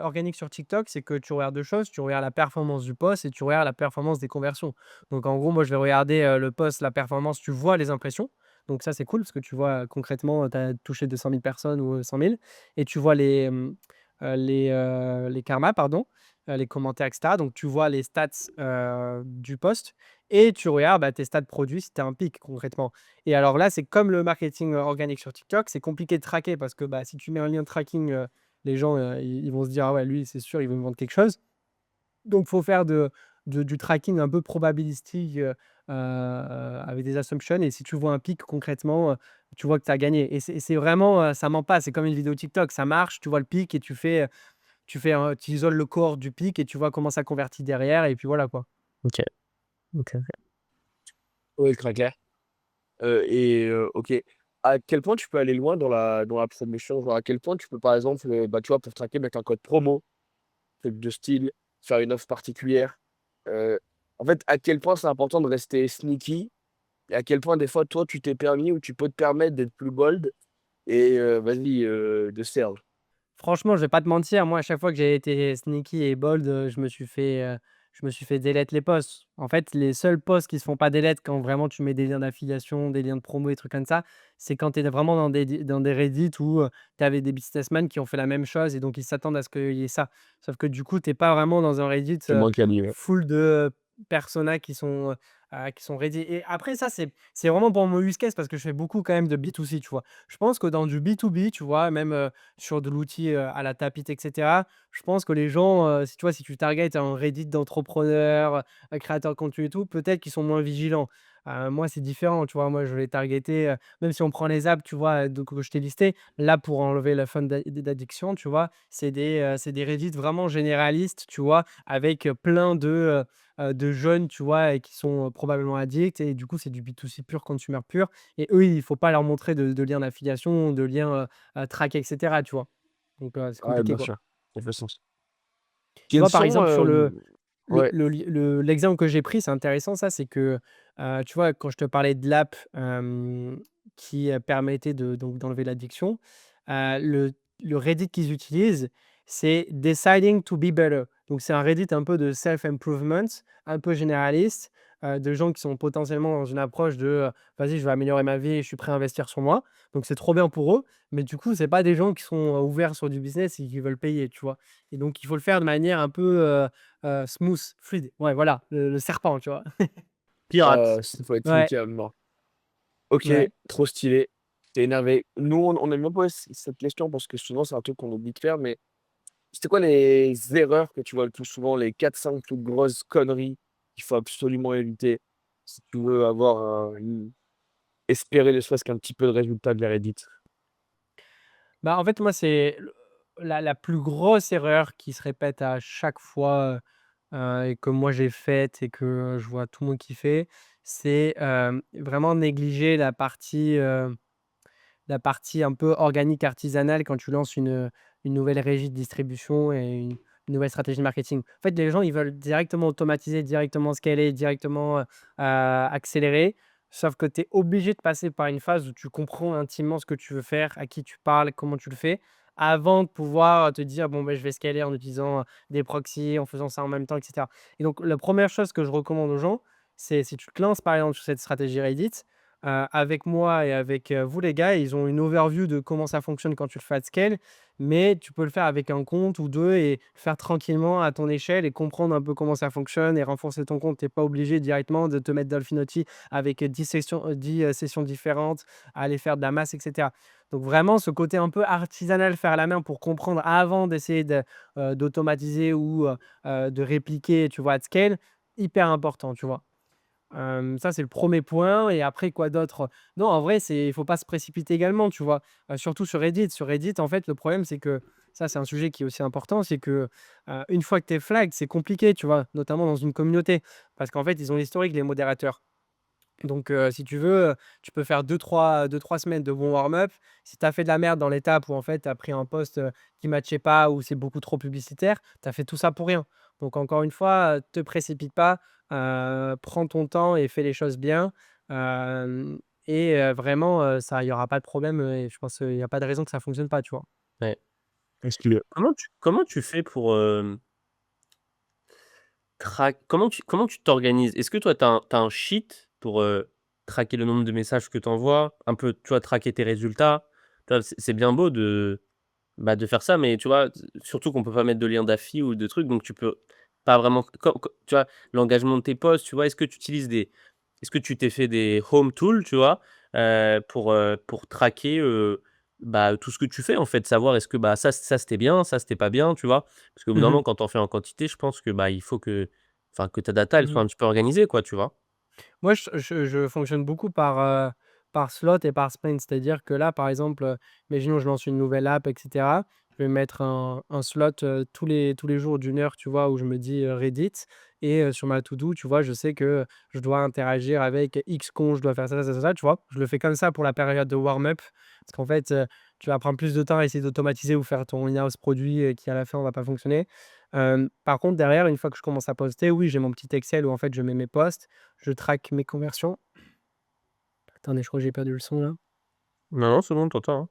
organique sur TikTok, c'est que tu regardes 2 choses, tu regardes la performance du post et tu regardes la performance des conversions. Donc en gros, moi, je vais regarder, le post, la performance, tu vois les impressions. Donc ça, c'est cool parce que tu vois, concrètement, tu as touché 200 000 personnes ou 100 000 et tu vois les karmas, pardon, les commentaires et cetera. Donc tu vois les stats, du post et tu regardes, bah, tes stats produits si tu as un pic concrètement. Et alors là, c'est comme le marketing, organique sur TikTok, c'est compliqué de traquer parce que, bah, si tu mets un lien de tracking, les gens, ils vont se dire: «Ah ouais, lui, c'est sûr, il veut me vendre quelque chose». Donc faut faire du tracking un peu probabilistique, avec des assumptions et si tu vois un pic concrètement, tu vois que tu as gagné et c'est vraiment, ça ment pas, c'est comme une vidéo TikTok, ça marche, tu vois le pic et tu isoles le corps du pic et tu vois comment ça convertit derrière et puis voilà, quoi. OK. OK. Ouais, très clair. OK. À quel point tu peux aller loin dans la promotion? Genre, à quel point tu peux, par exemple, bah, tu vois, pour traquer, mettre un code promo truc de style, faire une offre particulière. En fait, à quel point c'est important de rester sneaky et à quel point des fois, toi, tu t'es permis ou tu peux te permettre d'être plus bold et vas-y, de serve. Franchement, je vais pas te mentir, moi, à chaque fois que j'ai été sneaky et bold, je me suis fait delete les posts. En fait, les seuls posts qui se font pas delete quand vraiment tu mets des liens d'affiliation, des liens de promo, des trucs comme ça, c'est quand tu es vraiment dans des Reddit où, tu avais des businessmen qui ont fait la même chose et donc ils s'attendent à ce qu'il y ait ça. Sauf que du coup, tu es pas vraiment dans un Reddit, C'est moins quali, ouais. full de, personas qui sont ready et après ça, c'est vraiment pour mon use case parce que je fais beaucoup quand même de B2C, tu vois? Je pense que dans du B2B, tu vois, même, sur de l'outil, à la Tapit et cetera. Je pense que les gens, si tu vois, si tu targetes un Reddit d'entrepreneurs, créateurs de contenu et tout, peut-être qu'ils sont moins vigilants. Moi, c'est différent, tu vois? Moi, je vais targeter, même si on prend les apps, tu vois, donc que je t'ai listé, là, pour enlever la fun d'addiction, tu vois? C'est des Reddit vraiment généralistes, tu vois? Avec, plein de jeunes, tu vois? Et qui sont, probablement addicts et du coup, c'est du B2C pur, consumer pur et eux, il faut pas leur montrer de liens d'affiliation, de liens, traquer et cetera, tu vois? Donc c'est Ouais, compliqué, bien quoi. sûr, ça fait sens. Tu Quels vois, par sont, exemple, sur ouais, l'exemple que j'ai pris, c'est intéressant ça, c'est que, tu vois, quand je te parlais de l'app, qui, permettait d'enlever l'addiction, le Reddit qu'ils utilisent, c'est «Deciding to be better». Donc c'est un Reddit un peu de self-improvement, un peu généraliste, de gens qui sont potentiellement dans une approche de, «Vas-y, je vais améliorer ma vie et je suis prêt à investir sur moi». Donc c'est trop bien pour eux, mais du coup, c'est pas des gens qui sont, ouverts sur du business et qui veulent payer, tu vois? Et donc il faut le faire de manière un peu, smooth, fluide. Ouais, voilà, le serpent, tu vois? Pirate. il faut être Ouais, sneaky à mort. OK, ouais. trop stylé. Tu énervé. Nous, on aime bien poser cette question parce que souvent, c'est un truc qu'on oublie de faire, mais c'est quoi les erreurs que tu vois le plus souvent, les 4-5 plus grosses conneries qu'il faut absolument éviter si tu veux avoir espérer ne serait-ce qu'un petit peu de résultat de la Reddit? Bah, en fait, moi, c'est le la plus grosse erreur qui se répète à chaque fois, et que moi j'ai faite et que je vois tout le monde qui fait, c'est, vraiment négliger la partie un peu organique, artisanale quand tu lances une nouvelle régie de distribution et une nouvelle stratégie de marketing. En fait, les gens, ils veulent directement automatiser, directement scaler, directement, accélérer. Sauf que tu es obligé de passer par une phase où tu comprends intimement ce que tu veux faire, à qui tu parles, comment tu le fais, avant de pouvoir te dire: «Bon, ben je vais scaler en utilisant, des proxys, en faisant ça en même temps» et cetera. Et donc la première chose que je recommande aux gens, c'est si tu te lances, par exemple, sur cette stratégie Reddit, avec moi et avec, vous les gars, ils ont une overview de comment ça fonctionne quand tu le fais at scale, mais tu peux le faire avec un compte ou 2 et faire tranquillement à ton échelle et comprendre un peu comment ça fonctionne et renforcer ton compte. Tu es pas obligé directement de te mettre Dolphinoti avec, 10 sessions différentes, à aller faire de la masse et cetera. Donc vraiment ce côté un peu artisanal, faire à la main pour comprendre avant d'essayer d'automatiser ou, de répliquer, tu vois, at scale, hyper important, tu vois? Ça, c'est le premier point et après quoi d'autre? Non, en vrai, il faut pas se précipiter également, tu vois? Surtout sur Reddit. Sur Reddit, en fait, le problème, c'est que ça, c'est un sujet qui est aussi important, c'est que, une fois que tu es flag, c'est compliqué, tu vois? Notamment dans une communauté. Parce qu'en fait, ils ont l'historique, les modérateurs. Donc, si tu veux, tu peux faire deux trois semaines de bons warm-up. Si tu as fait de la merde dans l'étape où en fait, tu as pris un poste, qui matchait pas, ou c'est beaucoup trop publicitaire, tu as fait tout ça pour rien. Donc encore une fois, te précipite pas, prends ton temps et fais les choses bien, hem et vraiment, ça il y aura pas de problème, et je pense qu'il y a pas de raison que ça fonctionne pas, tu vois? Ouais. Excellent. Comment tu fais pour, comment tu t'organises? Est-ce que toi tu un sheet pour, traquer le nombre de messages que tu envoies? Un peu, tu vois, traquer tes résultats? Tu vois, c'est bien beau de, bah, de faire ça, mais tu vois, surtout qu'on peut pas mettre de lien d'affi ou de trucs, donc tu peux pas vraiment tu vois, l'engagement de tes posts, tu vois? Est-ce que tu t'es fait des home tools, tu vois? Pour traquer, bah, tout ce que tu fais, en fait. Savoir est-ce que, bah, ça c'était bien, ça c'était pas bien, tu vois? Parce qu'au bout d'un Mmh. moment, quand tu en fais en quantité, je pense que, bah, il faut que, enfin, que ta data, elle Mmh. soit un petit peu organisée, quoi, tu vois? Moi, je fonctionne beaucoup par slot et par sprint. C'est-à-dire que là, par exemple, imaginons je lance une nouvelle app et cetera. Je vais mettre un slot, tous les jours d'1 heure, tu vois? Où je me dis, Reddit et sur ma to do, tu vois? Je sais que je dois interagir avec X compte, je dois faire ça, ça, ça, ça, tu vois? Je le fais comme ça pour la période de warm-up parce qu'en fait, tu vas prendre plus de temps à essayer d'automatiser ou faire ton in-house produit, qui à la fin va pas fonctionner. Par contre, derrière, une fois que je commence à poster, oui, j'ai mon petit Excel où en fait, je mets mes posts, je traque mes conversions. Attendez, je crois que j'ai perdu le son là. Non, non, c'est bon, t'entends, hein.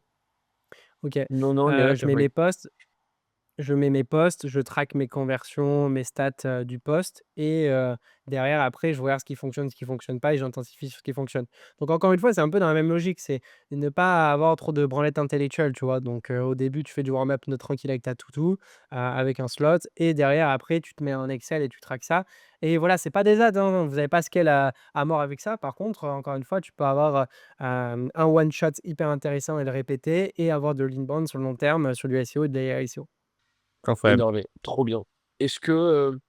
OK, Non, non, on est là, je tu mets pas. mes posts. Je mets mes posts, je traque mes conversions, mes stats, du post et derrière après je regarde ce qui fonctionne pas et j'intensifie sur ce qui fonctionne. Donc encore une fois, c'est un peu dans la même logique, c'est ne pas avoir trop de branlettes intellectuelles, tu vois? Donc au début, tu fais du warm-up tranquille avec ta toutou, avec un slot et derrière après tu te mets en Excel et tu traques ça et voilà, c'est pas des ads, hein, vous avez pas scale à mort avec ça. Par contre, encore une fois, tu peux avoir, un one shot hyper intéressant et le répéter et avoir de l'inbound sur le long terme, sur du SEO et de la SEO. Incroyable. Énervé, trop bien. Est-ce que,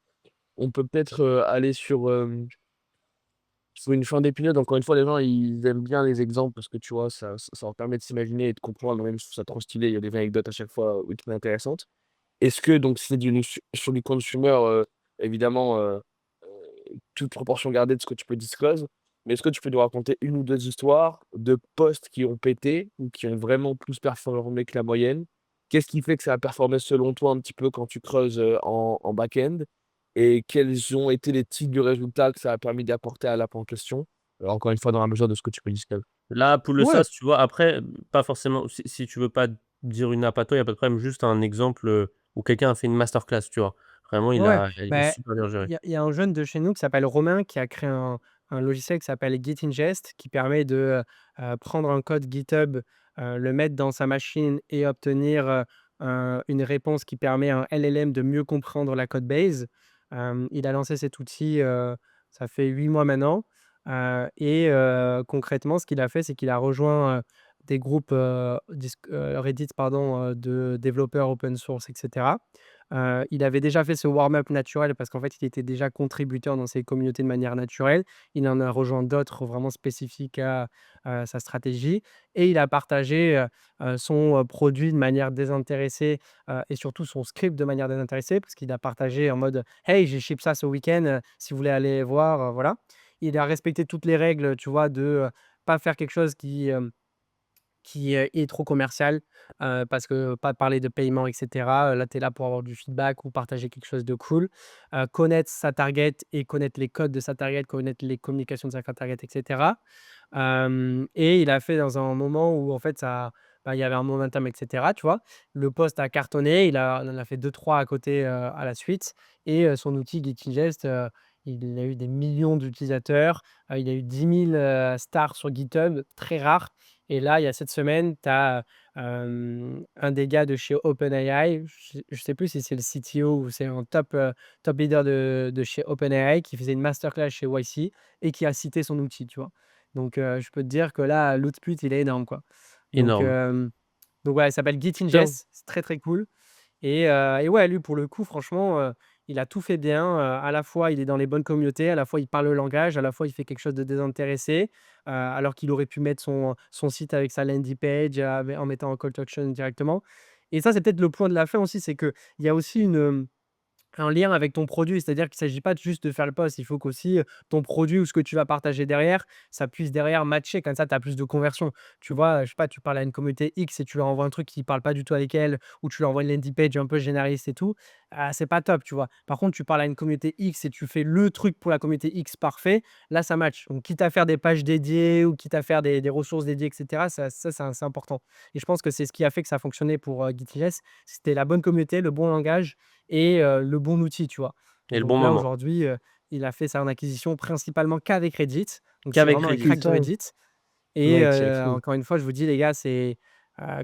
on peut peut-être, aller sur une fin d'épisode? Encore une fois, les gens, ils aiment bien les exemples parce que, tu vois, ça leur permet de s'imaginer et de comprendre. Même, je trouve ça trop stylé. Il y a des anecdotes à chaque fois, ultra intéressantes. Est-ce que donc si c'est sur du consumer, évidemment, toute proportion gardée de ce que tu peux disclose, mais est-ce que tu peux nous raconter une ou 2 histoires de posts qui ont pété ou qui ont vraiment plus performé que la moyenne? Qu'est-ce qui fait que ça a performé selon toi un petit peu quand tu creuses, en back-end? Et quels ont été les types de résultats que ça a permis d'apporter à l'app en question? Encore une fois, dans la mesure de ce que tu peux disclose. Là, pour le Ouais. SaaS, tu vois, après, pas forcément si tu veux pas dire une app à toi, il y a pas de problème, juste un exemple, où quelqu'un a fait une masterclass, tu vois? Vraiment, Ouais, ouais. il est Bah, super bien géré. il y a un jeune de chez nous qui s'appelle Romain qui a créé un logiciel qui s'appelle Git-Ingest qui permet de, prendre un code GitHub, le mettre dans sa machine et obtenir, une réponse qui permet à un LLM de mieux comprendre la code base. Il a lancé cet outil, ça fait 8 mois maintenant, et concrètement, ce qu'il a fait, c'est qu'il a rejoint, des groupes, Reddit pardon, de développeurs open source et cetera. Il avait déjà fait ce warm-up naturel parce qu'en fait, il était déjà contributeur dans ces communautés de manière naturelle. Il en a rejoint d'autres vraiment spécifiques à, sa stratégie et il a partagé, son, produit de manière désintéressée, et surtout son script de manière désintéressée parce qu'il a partagé en mode: «Hey, j'ai ship ça ce week-end, si vous voulez aller voir», voilà. Il a respecté toutes les règles, tu vois, de, pas faire quelque chose qui est trop commercial, parce que pas parler de paiement et cetera, là, tu es là pour avoir du feedback ou partager quelque chose de cool. Connaître sa target et connaître les codes de sa target, connaître les communications de sa target et cetera. Et il a fait dans un moment où en fait ça bah, il y avait un momentum et cetera, tu vois? Le post a cartonné, il en a fait deux trois à côté, à la suite et son outil GitIngest, il a eu des millions d'utilisateurs, il a eu 10 000 stars sur GitHub, très rare et là, il y a cette semaine, tu as, un des gars de chez OpenAI, je sais plus si c'est le CTO ou c'est un top leader de chez OpenAI qui faisait une masterclass chez YC et qui a cité son outil, tu vois? Donc je peux te dire que là, l'output, il est énorme, quoi. Donc Énorme. hem, donc ouais, ça s'appelle Bien. GitIngest, c'est très, très cool. Et ouais, lui, pour le coup, franchement, il a tout fait bien, à la fois, il est dans les bonnes communautés, à la fois, il parle le langage, à la fois, il fait quelque chose de désintéressé, alors qu'il aurait pu mettre son site avec sa landing page, en mettant un call to action directement. Et ça, c'est peut-être le point de la fin aussi, c'est qu'il y a aussi un lien avec ton produit, c'est-à-dire qu'il ne s'agit pas juste de faire le post, il faut qu'aussi, ton produit ou ce que tu vas partager derrière, ça puisse derrière matcher, comme ça tu as plus de conversions. Tu vois, je sais pas, tu parles à une communauté X et tu leur envoies un truc qui ne parle pas du tout avec elle ou tu leur envoies une landing page un peu généraliste et tout, c'est pas top, tu vois? Par contre, tu parles à une communauté X et tu fais le truc pour la communauté X parfait, là ça match. Donc quitte à faire des pages dédiées ou quitte à faire des ressources dédiées et cetera, ça c'est important et je pense que c'est ce qui a fait que ça a fonctionné pour, GitLess. C'était la bonne communauté, le bon langage et le bon outil, tu vois? Et Et le bon donc là, moment. aujourd'hui, il a fait son acquisition principalement qu'avec Reddit. Donc c'est Qu'avec vraiment un Reddit. crack de Putain, Reddit et mec, c'est fou. encore une fois, je vous dis les gars, c'est,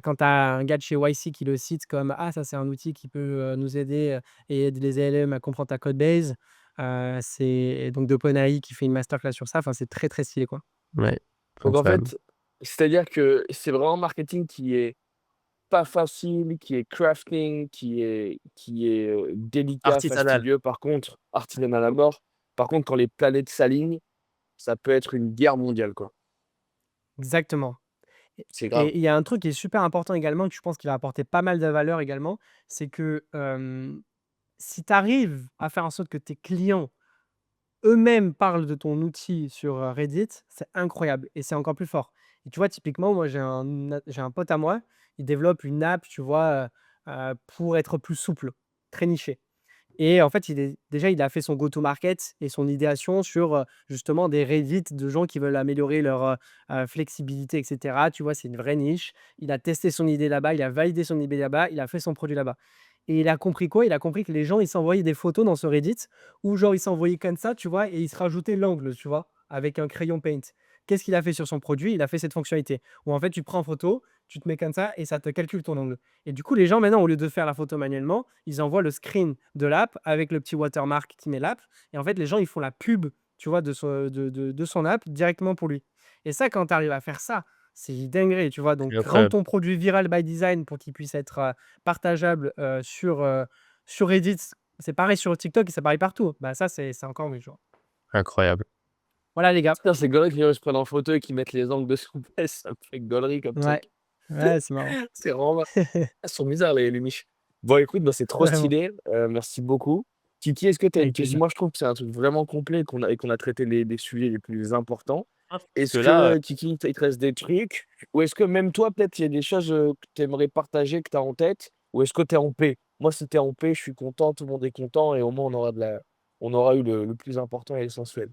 quand tu as un gars de chez YC qui le cite comme: «Ah ça, c'est un outil qui peut, nous aider, et aider les LLM à comprendre ta code base», c'est et donc d'OpenAI qui fait une masterclass sur ça, enfin, c'est très, très stylé, quoi. Ouais, Donc en incroyable. fait, c'est-à-dire que c'est vraiment un marketing qui est pas facile, qui est crafting, qui est, délicat, Artisanal. fastidieux, par contre artisanal à mort. Par contre, quand les planètes s'alignent, ça peut être une guerre mondiale, quoi. Exactement. Et C'est grave. et il y a un truc qui est super important également, que je pense qu'il va apporter pas mal de valeur également, c'est que, si tu arrives à faire en sorte que tes clients eux-mêmes parlent de ton outil sur, Reddit, c'est incroyable et c'est encore plus fort. Et tu vois, typiquement, moi, j'ai un pote à moi, il développe une app, tu vois, pour être plus souple, très niché. Et en fait, il a fait son go-to-market et son idéation sur, justement des Reddit de gens qui veulent améliorer leur, flexibilité et cetera. Tu vois? C'est une vraie niche. Il a testé son idée là-bas, il a validé son idée là-bas, il a fait son produit là-bas. Et il a compris quoi? Il a compris que les gens, ils s'envoyaient des photos dans ce Reddit où genre ils s'envoyaient comme ça, tu vois? Et ils se rajoutaient l'angle, tu vois? Avec un crayon paint. Qu'est-ce qu'il a fait sur son produit? Il a fait cette fonctionnalité où en fait tu prends en photo, tu te mets comme ça et ça te calcule ton angle. Et du coup, les gens maintenant, au lieu de faire la photo manuellement, ils envoient le screen de l'app avec le petit watermark qui met l'app. Et en fait, les gens, ils font la pub, tu vois, de son app directement pour lui. Et ça, quand tu arrives à faire ça, c'est une dinguerie, tu vois. C'est Donc, rendre incroyable. ton produit viral by design pour qu'il puisse être partageable sur Reddit. C'est pareil sur TikTok et c'est pareil partout. Bah, ça, c'est encore mieux, tu vois. Incroyable. Voilà, les gars. Putain, c'est gaulerie que les gens ils se prennent en photo et qu'ils mettent les angles de souplesse, ça me fait gaulerie comme Ouais. truc. Ouais, c'est marrant. C'est vraiment mar elles sont bizarres les niches. Bon écoute, bah, c'est trop Vraiment. stylé, merci beaucoup. Kiki, est-ce que tu as une Avec question? plaisir. Moi je trouve que c'est un truc vraiment complet qu'on a traité les sujets les plus importants. Parce que Est-ce là, que Kiki, il te reste des trucs? Ou est-ce que même toi peut-être il y a des choses, que tu aimerais partager, que tu as en tête? Ou est-ce que tu es en paix? Moi si tu es en paix, je suis content, tout le monde est content et au moins on aura eu le plus important et l'essentiel.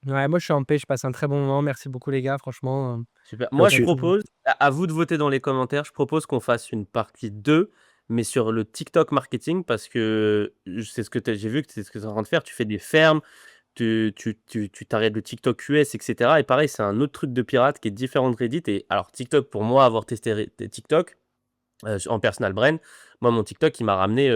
Ouais, moi, je suis en paix. Je passe un très bon moment. Merci beaucoup, les gars. Franchement, super. Bien Moi, je sûr. j'apprécie. propose, à vous de voter dans les commentaires, je propose qu'on fasse une partie 2, mais sur le TikTok marketing, parce que c'est ce que j'ai vu que c'est ce que tu es en train de faire. Tu fais des fermes, tu t'arrêtes le TikTok US, et cetera. Et pareil, c'est un autre truc de pirate qui est différent de Reddit. Et alors, TikTok, pour moi, avoir testé TikTok en personal brand, moi, mon TikTok, il m'a ramené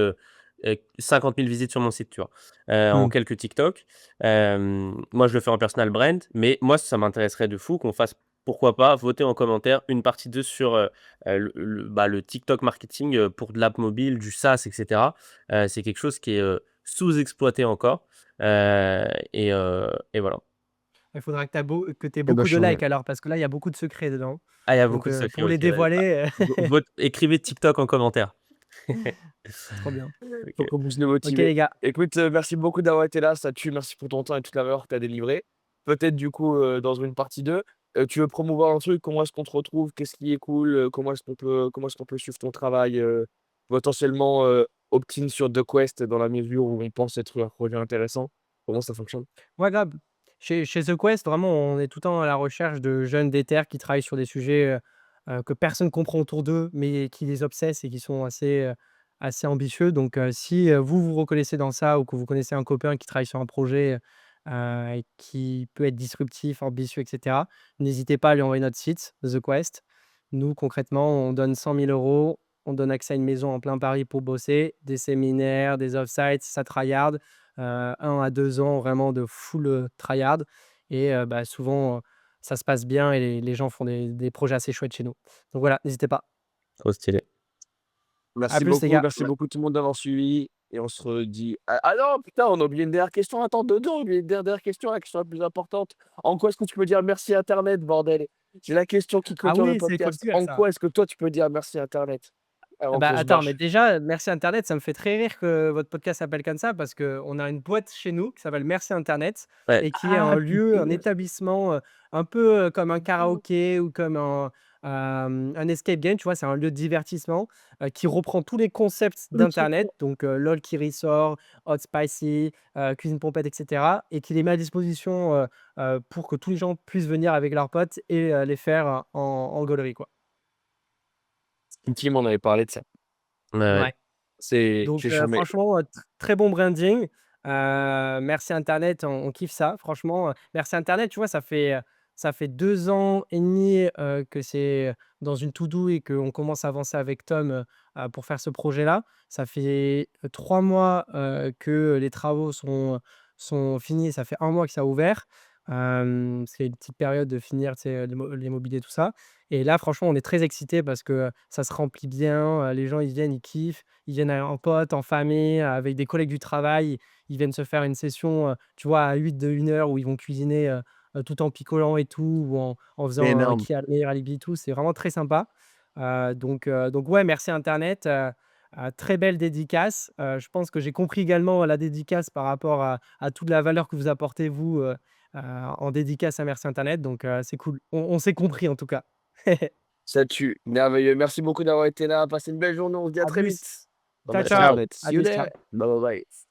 50 000 visites sur mon site, tu vois, en Mmh. quelques TikTok. Moi, je le fais en personal brand, mais moi, ça m'intéresserait de fou qu'on fasse, pourquoi pas, voter en commentaire une partie 2 sur le TikTok marketing pour de l'app mobile, du SaaS, etc. C'est quelque chose qui est sous-exploité encore. Et voilà. Il faudra que tu aies Eh ben, beaucoup je de suis likes alors, parce que là, il y a beaucoup de secrets dedans. Ah, il y a beaucoup Donc, de secrets, pour les OK, ouais. Bah, dévoiler, écrivez TikTok en commentaire. trop bien. faut OK. qu'on puisse le OK, motiver. les gars. Écoute, merci beaucoup d'avoir été là, ça tue, merci pour ton temps et toute la valeur que tu as délivrée. Peut-être du coup, dans une partie 2, tu veux promouvoir un truc? Comment est-ce qu'on te retrouve? Qu'est-ce qui est cool? Comment est-ce qu'on peut suivre ton travail? Potentiellement, opt-in sur The Quest dans la mesure où on pense être un projet intéressant? Comment ça fonctionne? Ouais, grave. Chez The Quest, vraiment, on est tout le temps à la recherche de jeunes déter qui travaillent sur des sujets, que personne comprend autour d'eux, mais qui les obsessent et qui sont assez ambitieux. Donc, si, vous vous reconnaissez dans ça ou que vous connaissez un copain qui travaille sur un projet, et qui peut être disruptif, ambitieux et cetera, n'hésitez pas à lui envoyer notre site, The Quest. Nous, concrètement, on donne 100 000 €, on donne accès à une maison en plein Paris pour bosser, des séminaires, des off-sites, ça tryhard. 1 à 2 ans vraiment de full, tryhard et bah, souvent, ça se passe bien et les gens font des projets assez chouettes chez nous. Donc voilà, n'hésitez pas. Trop stylé. À plus les gars. Merci beaucoup tout le monde d'avoir suivi et on se redit ah non, putain, on a oublié une dernière question. Attends, dedans, on a oublié une dernière question, la question la plus importante. En quoi est-ce que tu peux dire merci internet, bordel? C'est la question qui Ah clôture le oui, c'est podcast. culturel En ça. quoi est-ce que toi tu peux dire merci internet? Ah Avant bah, qu'on se attends, mais bâche. déjà, merci internet, ça me fait très rire que votre podcast s'appelle comme ça parce qu'on a une boîte chez nous qui s'appelle Merci internet Ouais. et qui est Ah un lieu, un putain! établissement, un peu, comme un karaoké ou comme un escape game, tu vois? C'est un lieu de divertissement, qui reprend tous les concepts d'internet, donc LOL qui ressort, Hot Spicy, Cuisine Pompette et cetera et qui les met à disposition, pour que tous les gens puissent venir avec leurs potes et les faire en gaulerie, quoi. Intim m'en avait parlé de ça. Ouais, ouais. Ouais. C'est Donc charmé. franchement, très bon branding. Merci internet, on kiffe ça. Franchement, merci internet, tu vois, ça fait 2 ans et demi, que c'est dans une to do et qu'on commence à avancer avec Tom, pour faire ce projet-là. Ça fait, 3 mois, que les travaux sont finis et ça fait 1 mois que ça a ouvert. C'est une petite période de finir, tu sais, l'immobilier, tout ça et là, franchement, on est très excités parce que, ça se remplit bien, les gens, ils viennent, ils kiffent. Ils viennent en potes, en famille, avec des collègues du travail. Ils viennent se faire une session, tu vois, à 8 de 1 heure où ils vont cuisiner, tout en picolant et tout ou en faisant un Énorme. qui a le meilleur alibi et tout. C'est vraiment très sympa. Donc ouais, merci internet, très belle dédicace. Je pense que j'ai compris également la dédicace par rapport à toute la valeur que vous apportez vous, en dédicace à merci internet donc c'est cool. On s'est compris en tout cas. Ça tue. Merveilleux. Merci beaucoup d'avoir été là. Passez une belle journée. On se dit à À très plus. vite. dans Ciao, Merci ciao. Internet. À See you plus, there. ciao. Bye bye bye.